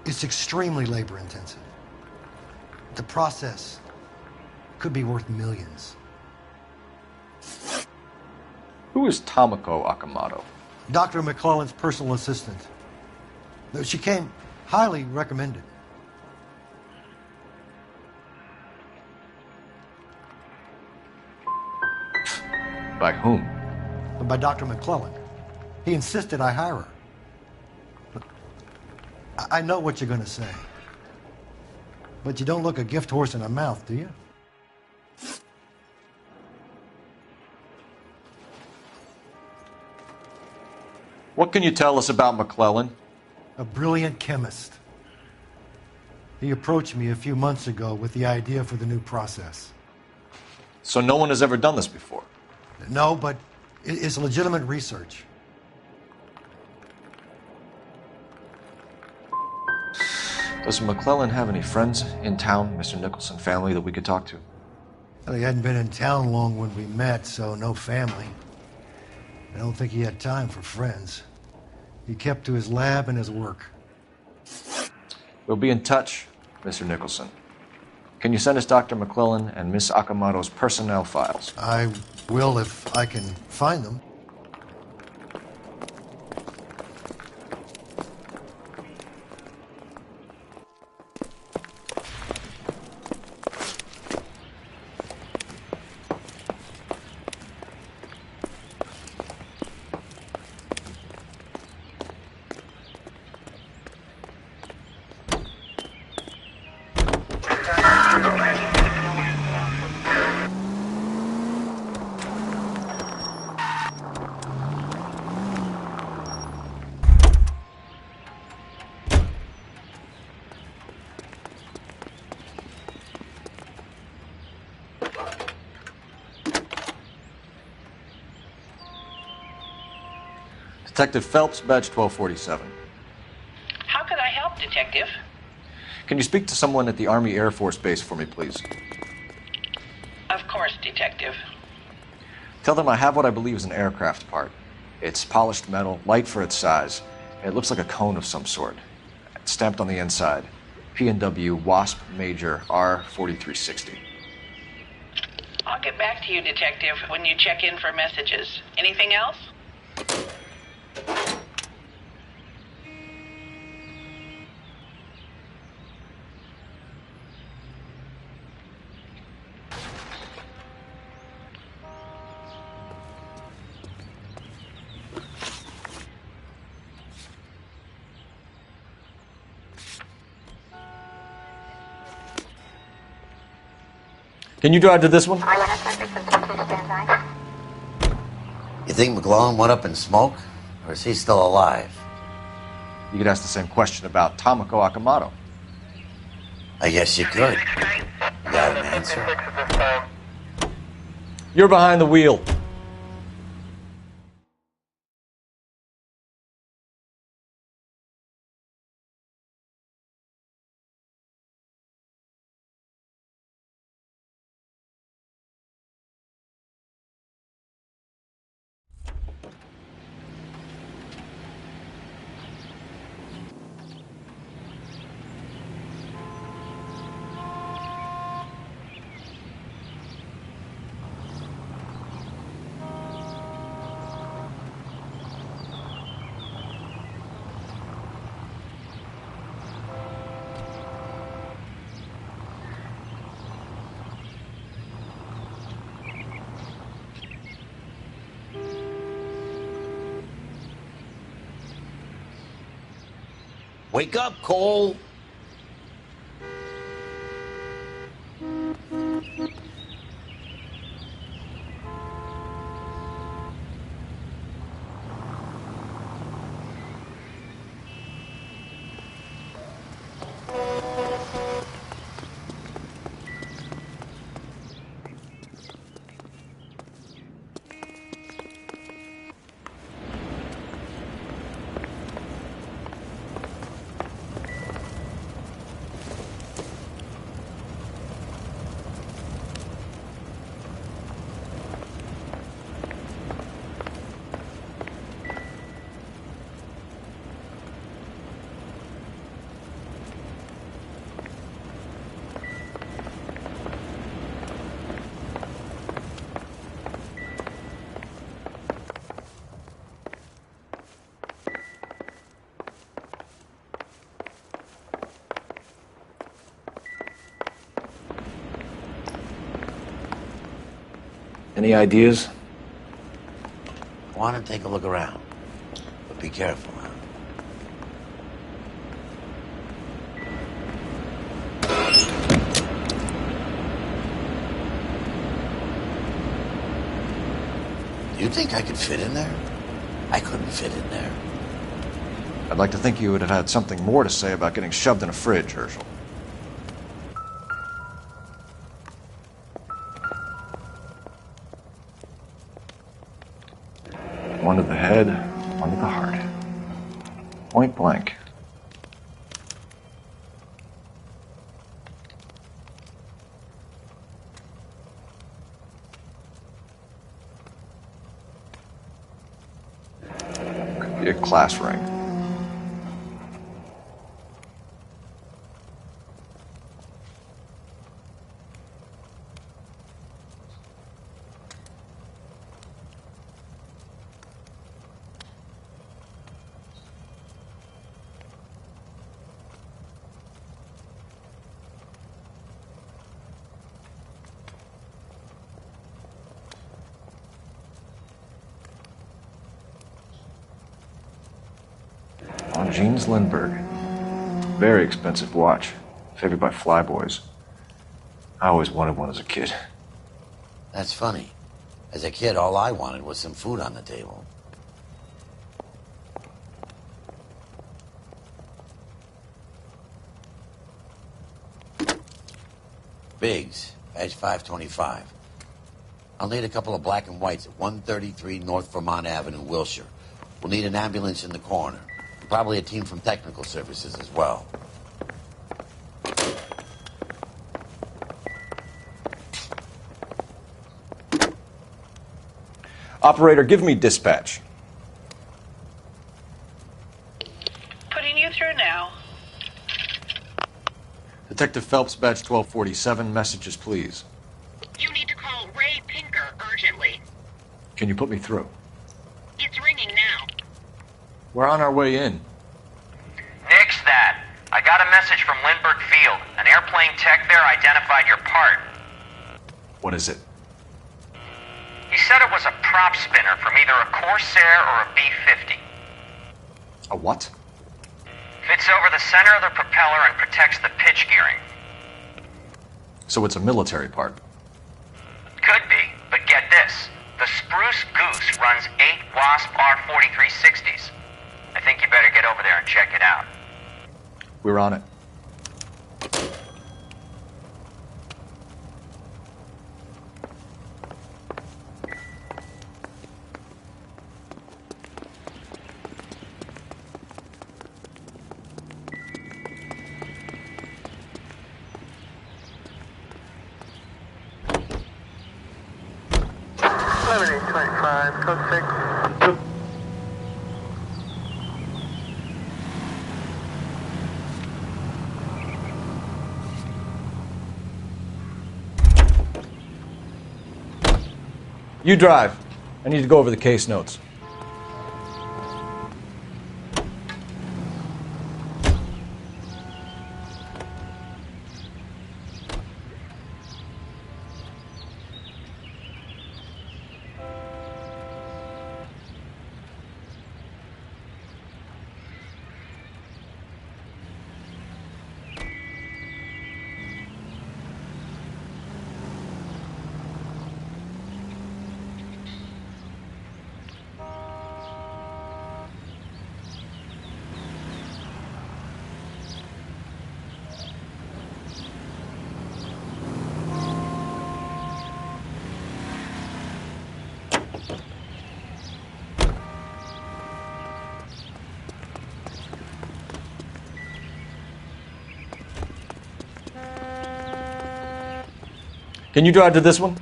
It's extremely labor intensive. The process could be worth millions. Who is Tomoko Akamoto? Dr. McClellan's personal assistant. She came highly recommended. By whom? By Dr. McClellan. He insisted I hire her. Look, I know what you're going to say. But you don't look a gift horse in the mouth, do you? What can you tell us about McClellan? A brilliant chemist. He approached me a few months ago with the idea for the new process. So no one has ever done this before? No, but it's legitimate research. Does McClellan have any friends in town, Mr. Nicholson family, that we could talk to? Well, he hadn't been in town long when we met, so no family. I don't think he had time for friends. He kept to his lab and his work. We'll be in touch, Mr. Nicholson. Can you send us Dr. McClellan and Miss Akamoto's personnel files? I will if I can find them. Detective Phelps, badge 1247. How could I help, Detective? Can you speak to someone at the Army Air Force Base for me, please? Of course, Detective. Tell them I have what I believe is an aircraft part. It's polished metal, light for its size. It looks like a cone of some sort. It's stamped on the inside. P&W Wasp Major R4360. I'll get back to you, Detective, when you check in for messages. Anything else? Can you drive to this one? You think McClellan went up in smoke? Or is he still alive? You could ask the same question about Tomoko Akamoto. I guess you could. You got an answer? You're behind the wheel. Wake up, Cole! Any ideas? I want to take a look around, but be careful, huh? Do you think I could fit in there? I couldn't fit in there. I'd like to think you would have had something more to say about getting shoved in a fridge, Herschel. One to the head, one to the heart. Point blank. Could be a class ring. Jeans Lindbergh. Very expensive watch. Favored by flyboys. I always wanted one as a kid. That's funny. As a kid, all I wanted was some food on the table. Biggs, badge 525. I'll need a couple of black and whites at 133 North Vermont Avenue, Wilshire. We'll need an ambulance in the corner. Probably a team from technical services as well. Operator, give me dispatch. Putting you through now. Detective Phelps, badge 1247. Messages, please. You need to call Ray Pinker urgently. Can you put me through? It's ringing now. We're on our way in. Nix that. I got a message from Lindbergh Field. An airplane tech there identified your part. What is it? He said it was a prop spinner from either a Corsair or a B-50. A what? Fits over the center of the propeller and protects the pitch gearing. So it's a military part. Could be, but get this. The Spruce Goose runs 8 Wasp R-4360s. I think you better get over there and check it out. We're on it. You drive. I need to go over the case notes. Can you drive to this one?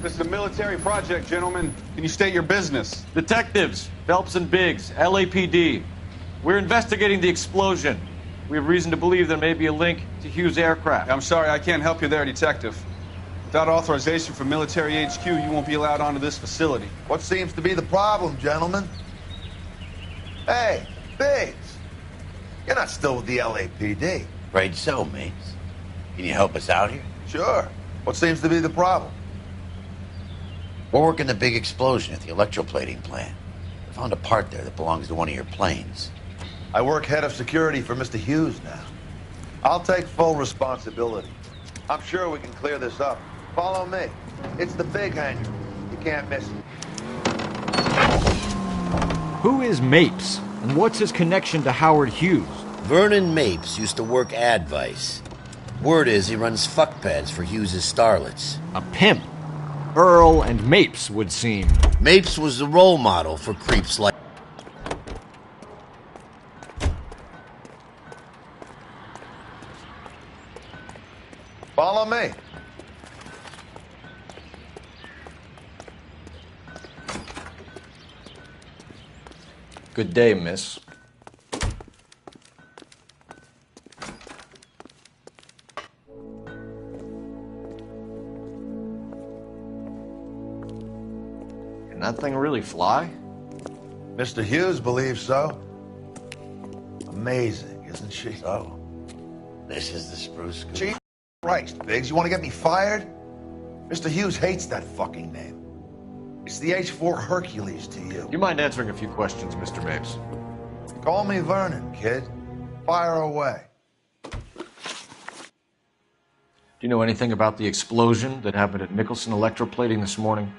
This is a military project, gentlemen. Can you state your business? Detectives, Phelps and Biggs, LAPD. We're investigating the explosion. We have reason to believe there may be a link to Hughes' aircraft. I'm sorry, I can't help you there, Detective. Without authorization from military HQ, you won't be allowed onto this facility. What seems to be the problem, gentlemen? Hey, Biggs. You're not still with the LAPD. Afraid so, mates. Can you help us out here? Sure. What seems to be the problem? We're working the big explosion at the electroplating plant. I found a part there that belongs to one of your planes. I work head of security for Mr. Hughes now. I'll take full responsibility. I'm sure we can clear this up. Follow me. It's the big hangar. You can't miss it. Who is Mapes, and what's his connection to Howard Hughes? Vernon Mapes used to work Advice. Word is he runs fuck pads for Hughes' starlets. A pimp. Earl and Mapes would seem. Mapes was the role model for creeps like... Follow me. Good day, miss. Can that thing really fly? Mr. Hughes believes so. Amazing, isn't she? So, this is the Spruce Goose. Jesus Christ, Biggs, you want to get me fired? Mr. Hughes hates that fucking name. It's the H-4 Hercules to you. Do you mind answering a few questions, Mr. Mapes? Call me Vernon, kid. Fire away. Do you know anything about the explosion that happened at Nicholson Electroplating this morning?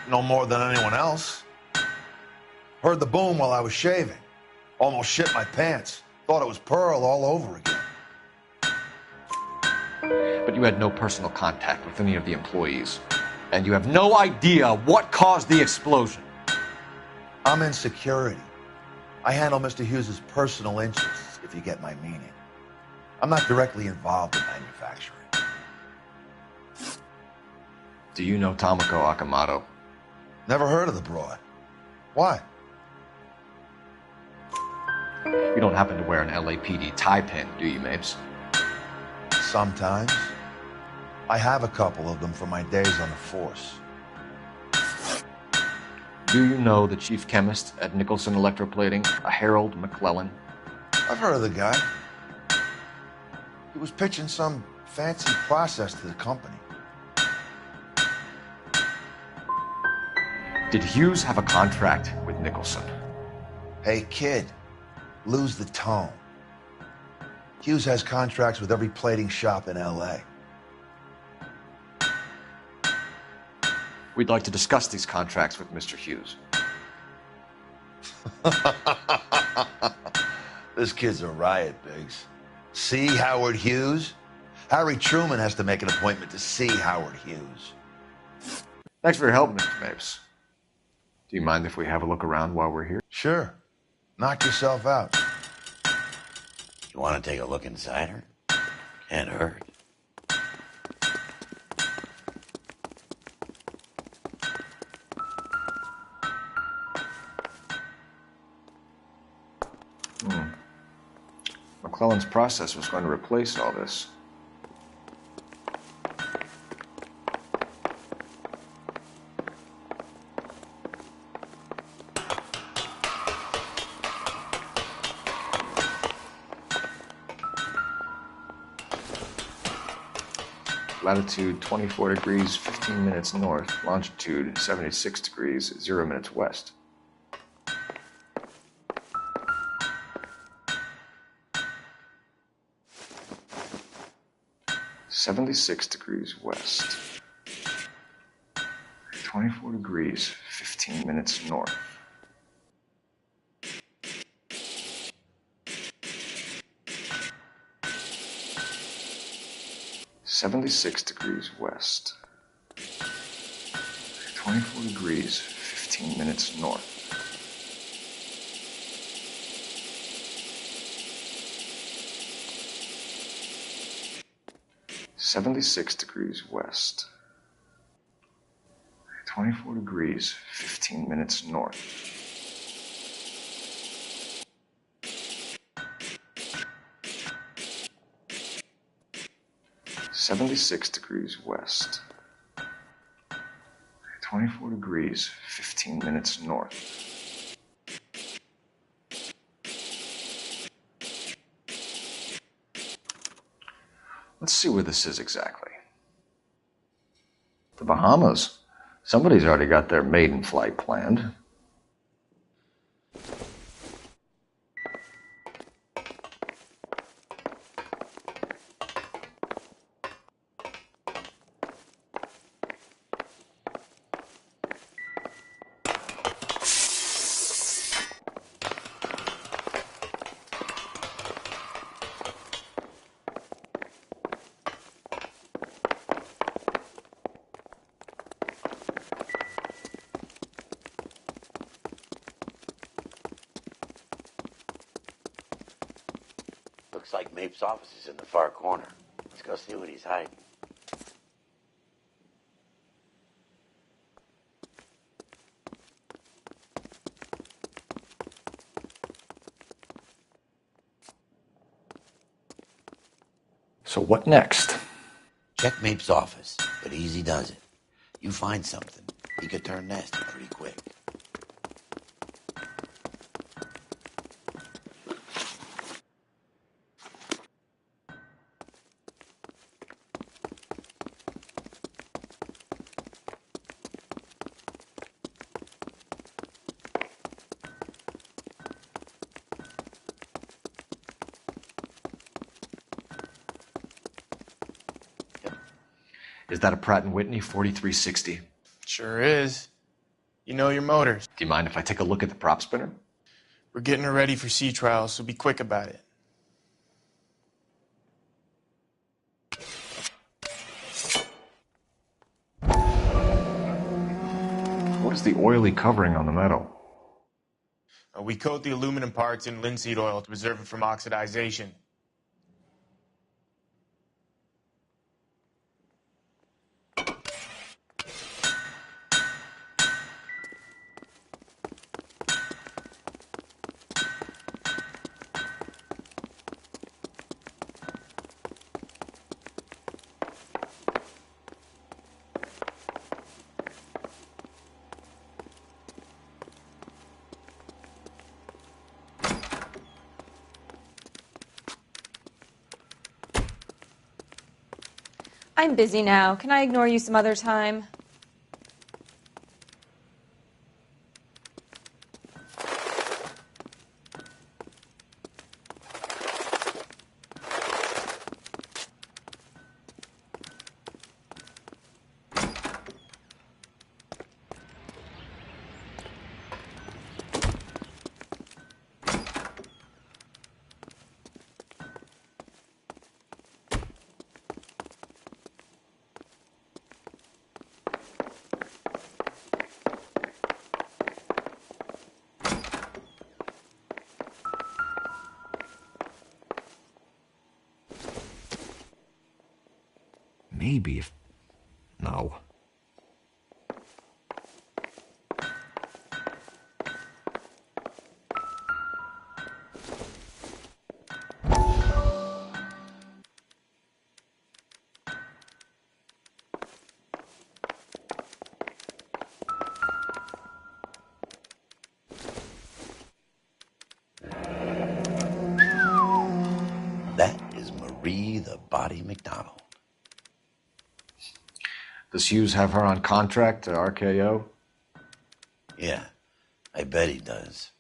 No more than anyone else. Heard the boom while I was shaving. Almost shit my pants. Thought it was Pearl all over again. But you had no personal contact with any of the employees. And you have no idea what caused the explosion. I'm in security. I handle Mr. Hughes' personal interests, if you get my meaning. I'm not directly involved in manufacturing. Do you know Tomoko Akamoto? Never heard of the broad. Why? You don't happen to wear an LAPD tie pin, do you, Mapes? Sometimes. I have a couple of them from my days on the force. Do you know the chief chemist at Nicholson Electroplating, a Harold McClellan? I've heard of the guy. He was pitching some fancy process to the company. Did Hughes have a contract with Nicholson? Hey, kid, lose the tone. Hughes has contracts with every plating shop in L.A. We'd like to discuss these contracts with Mr. Hughes. This kid's a riot, Biggs. See Howard Hughes? Harry Truman has to make an appointment to see Howard Hughes. Thanks for your help, Mr. Mapes. Do you mind if we have a look around while we're here? Sure. Knock yourself out. You want to take a look inside her? Can't hurt. McClellan's process was going to replace all this. Latitude 24 degrees, 15 minutes north. Longitude 76 degrees, 0 minutes west. (76 degrees west). 24 degrees, 15 minutes north. (76 degrees west). 24 degrees, 15 minutes north. (76 degrees west). 24 degrees, 15 minutes north. (76 degrees west). 24 degrees, 15 minutes north. Let's see where this is exactly. The Bahamas. Somebody's already got their maiden flight planned. Looks like Mapes' office is in the far corner. Let's go see what he's hiding. So what next? Check Mapes' office, but easy does it. You find something, he could turn nasty pretty quick. Is that a Pratt & Whitney 4360? Sure is. You know your motors. Do you mind if I take a look at the prop spinner? We're getting her ready for sea trials, so be quick about it. What is the oily covering on the metal? We coat the aluminum parts in linseed oil to preserve it from oxidization. I'm busy now. Can I ignore you some other time? Maybe if... No. That is Marie the Body McDonald. Does Hughes have her on contract to RKO? Yeah, I bet he does.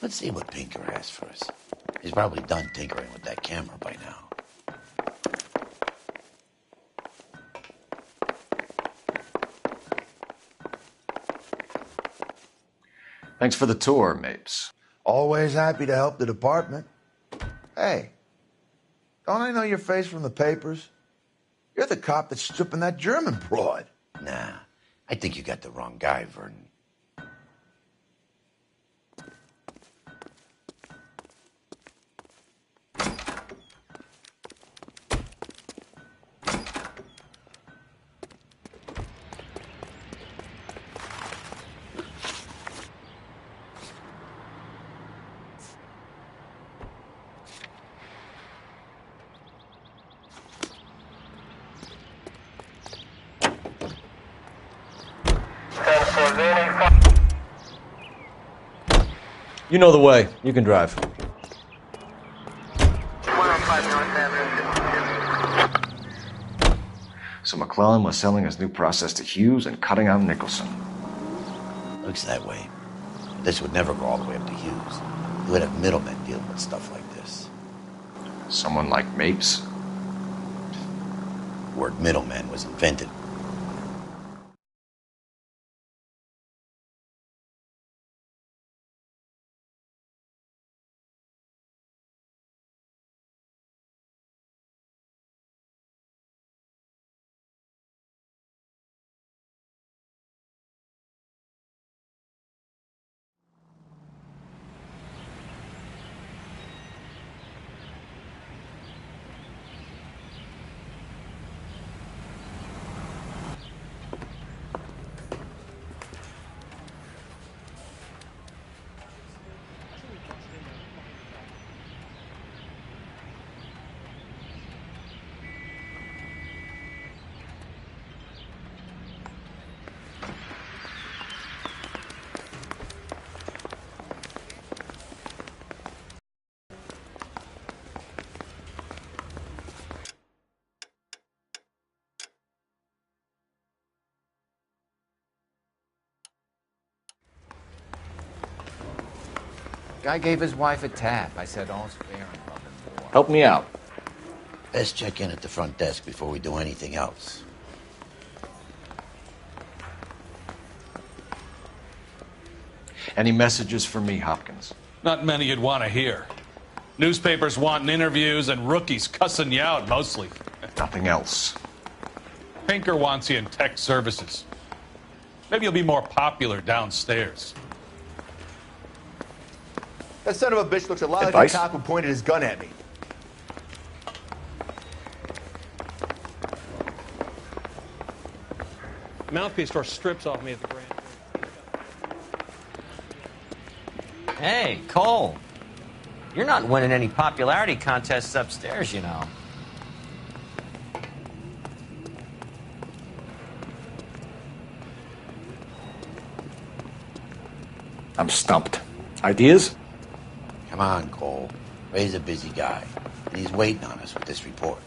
Let's see what Pinker has for us. He's probably done tinkering with that camera by now. Thanks for the tour, Mapes. Always happy to help the department. Hey, don't I know your face from the papers? You're the cop that's stripping that German broad. Nah, I think you got the wrong guy, Vernon. You know the way. You can drive. So McClellan was selling his new process to Hughes and cutting out Nicholson. Looks that way. This would never go all the way up to Hughes. He would have middlemen dealing with stuff like this. Someone like Mapes? The word middleman was invented. Guy gave his wife a tap. I said, all's fair in love and war. Help me out. Best check in at the front desk before we do anything else. Any messages for me, Hopkins? Not many you'd want to hear. Newspapers wanting interviews and rookies cussing you out, mostly. Nothing else. Pinker wants you in tech services. Maybe you'll be more popular downstairs. That son of a bitch looks a lot Advice? like the cop who pointed his gun at me. Mouthpiece tore strips off me at the Grand. Hey, Cole. You're not winning any popularity contests upstairs, you know. I'm stumped. Ideas? Come on, Cole. Ray's a busy guy, and he's waiting on us with this report.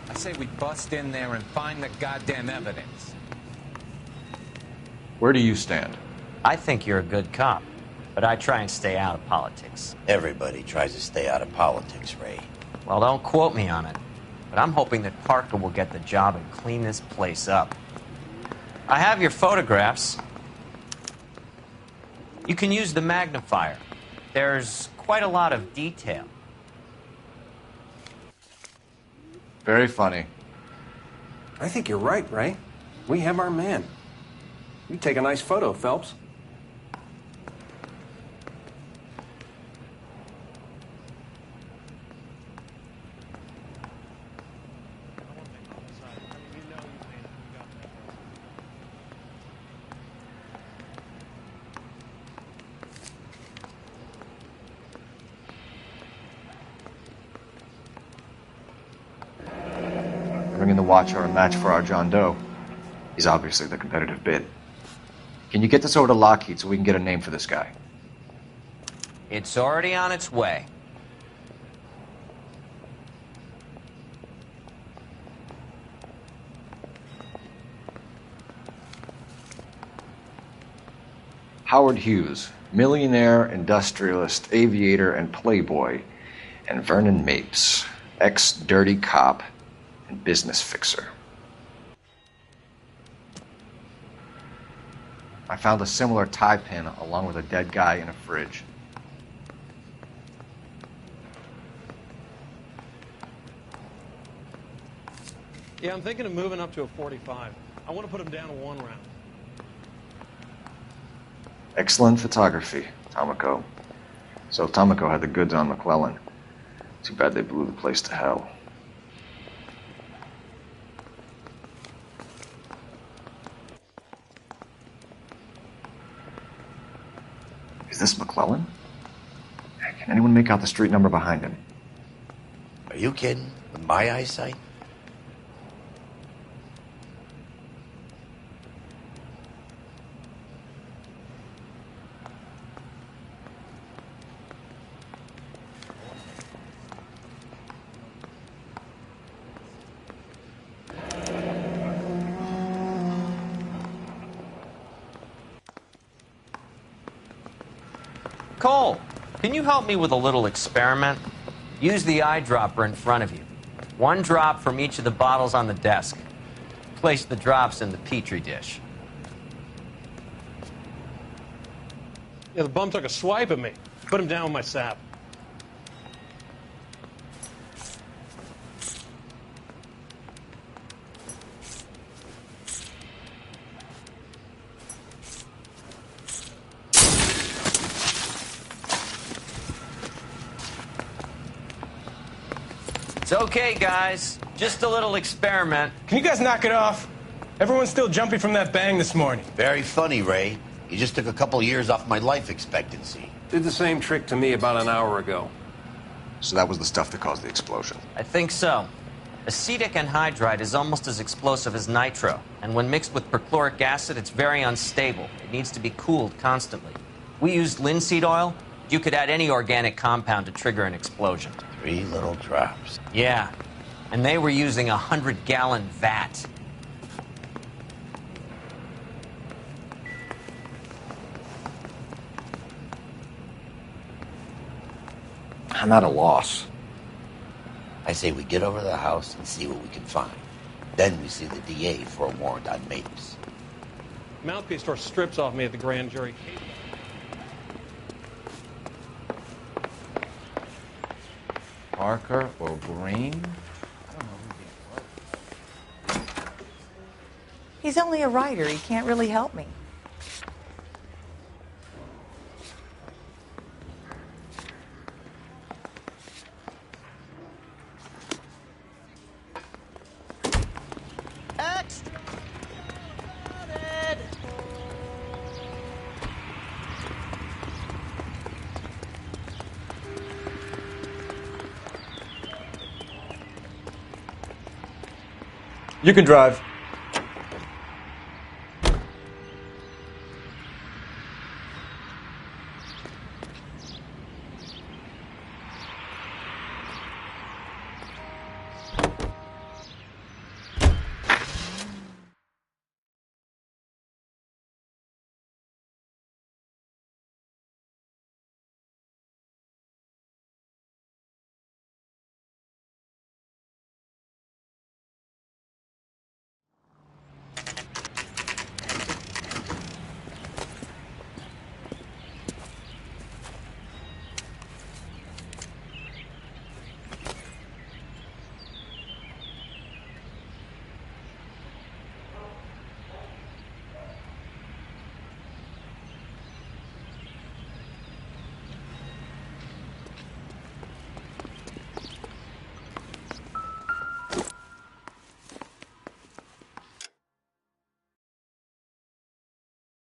I say we bust in there and find the goddamn evidence. Where do you stand? I think you're a good cop, but I try and stay out of politics. Everybody tries to stay out of politics, Ray. Well, don't quote me on it, but I'm hoping that Parker will get the job and clean this place up. I have your photographs. You can use the magnifier. There's quite a lot of detail. Very funny. I think you're right, Ray. We have our man. You take a nice photo, Phelps. Bringing the Watcher a match for our John Doe. He's obviously the competitive bid. Can you get this over to Lockheed so we can get a name for this guy? It's already on its way. Howard Hughes, millionaire, industrialist, aviator, and playboy, and Vernon Mapes, ex-dirty cop and business fixer. I found a similar tie pin along with a dead guy in a fridge. Yeah, I'm thinking of moving up to a 45. I want to put him down to 1 round. Excellent photography, Tomoko. So Tomoko had the goods on McClellan. Too bad they blew the place to hell. Is this McClellan? Can anyone make out the street number behind him? Are you kidding? With my eyesight? Cole, can you help me with a little experiment? Use the eyedropper in front of you. 1 drop from each of the bottles on the desk. Place the drops in the Petri dish. Yeah, the bum took a swipe at me. Put him down with my sap. It's okay, guys. Just a little experiment. Can you guys knock it off? Everyone's still jumping from that bang this morning. Very funny, Ray. You just took a couple years off my life expectancy. Did the same trick to me about an hour ago. So that was the stuff that caused the explosion. I think so. Acetic anhydride is almost as explosive as nitro, and when mixed with perchloric acid, it's very unstable. It needs to be cooled constantly. We used linseed oil. You could add any organic compound to trigger an explosion. 3 little drops. Yeah, and they were using a 100-gallon vat. I'm at a loss. I say we get over to the house and see what we can find. Then we see the DA for a warrant on Mapes. Mount PS4 strips off me at the grand jury. Parker or Green? He's only a writer. He can't really help me. You can drive.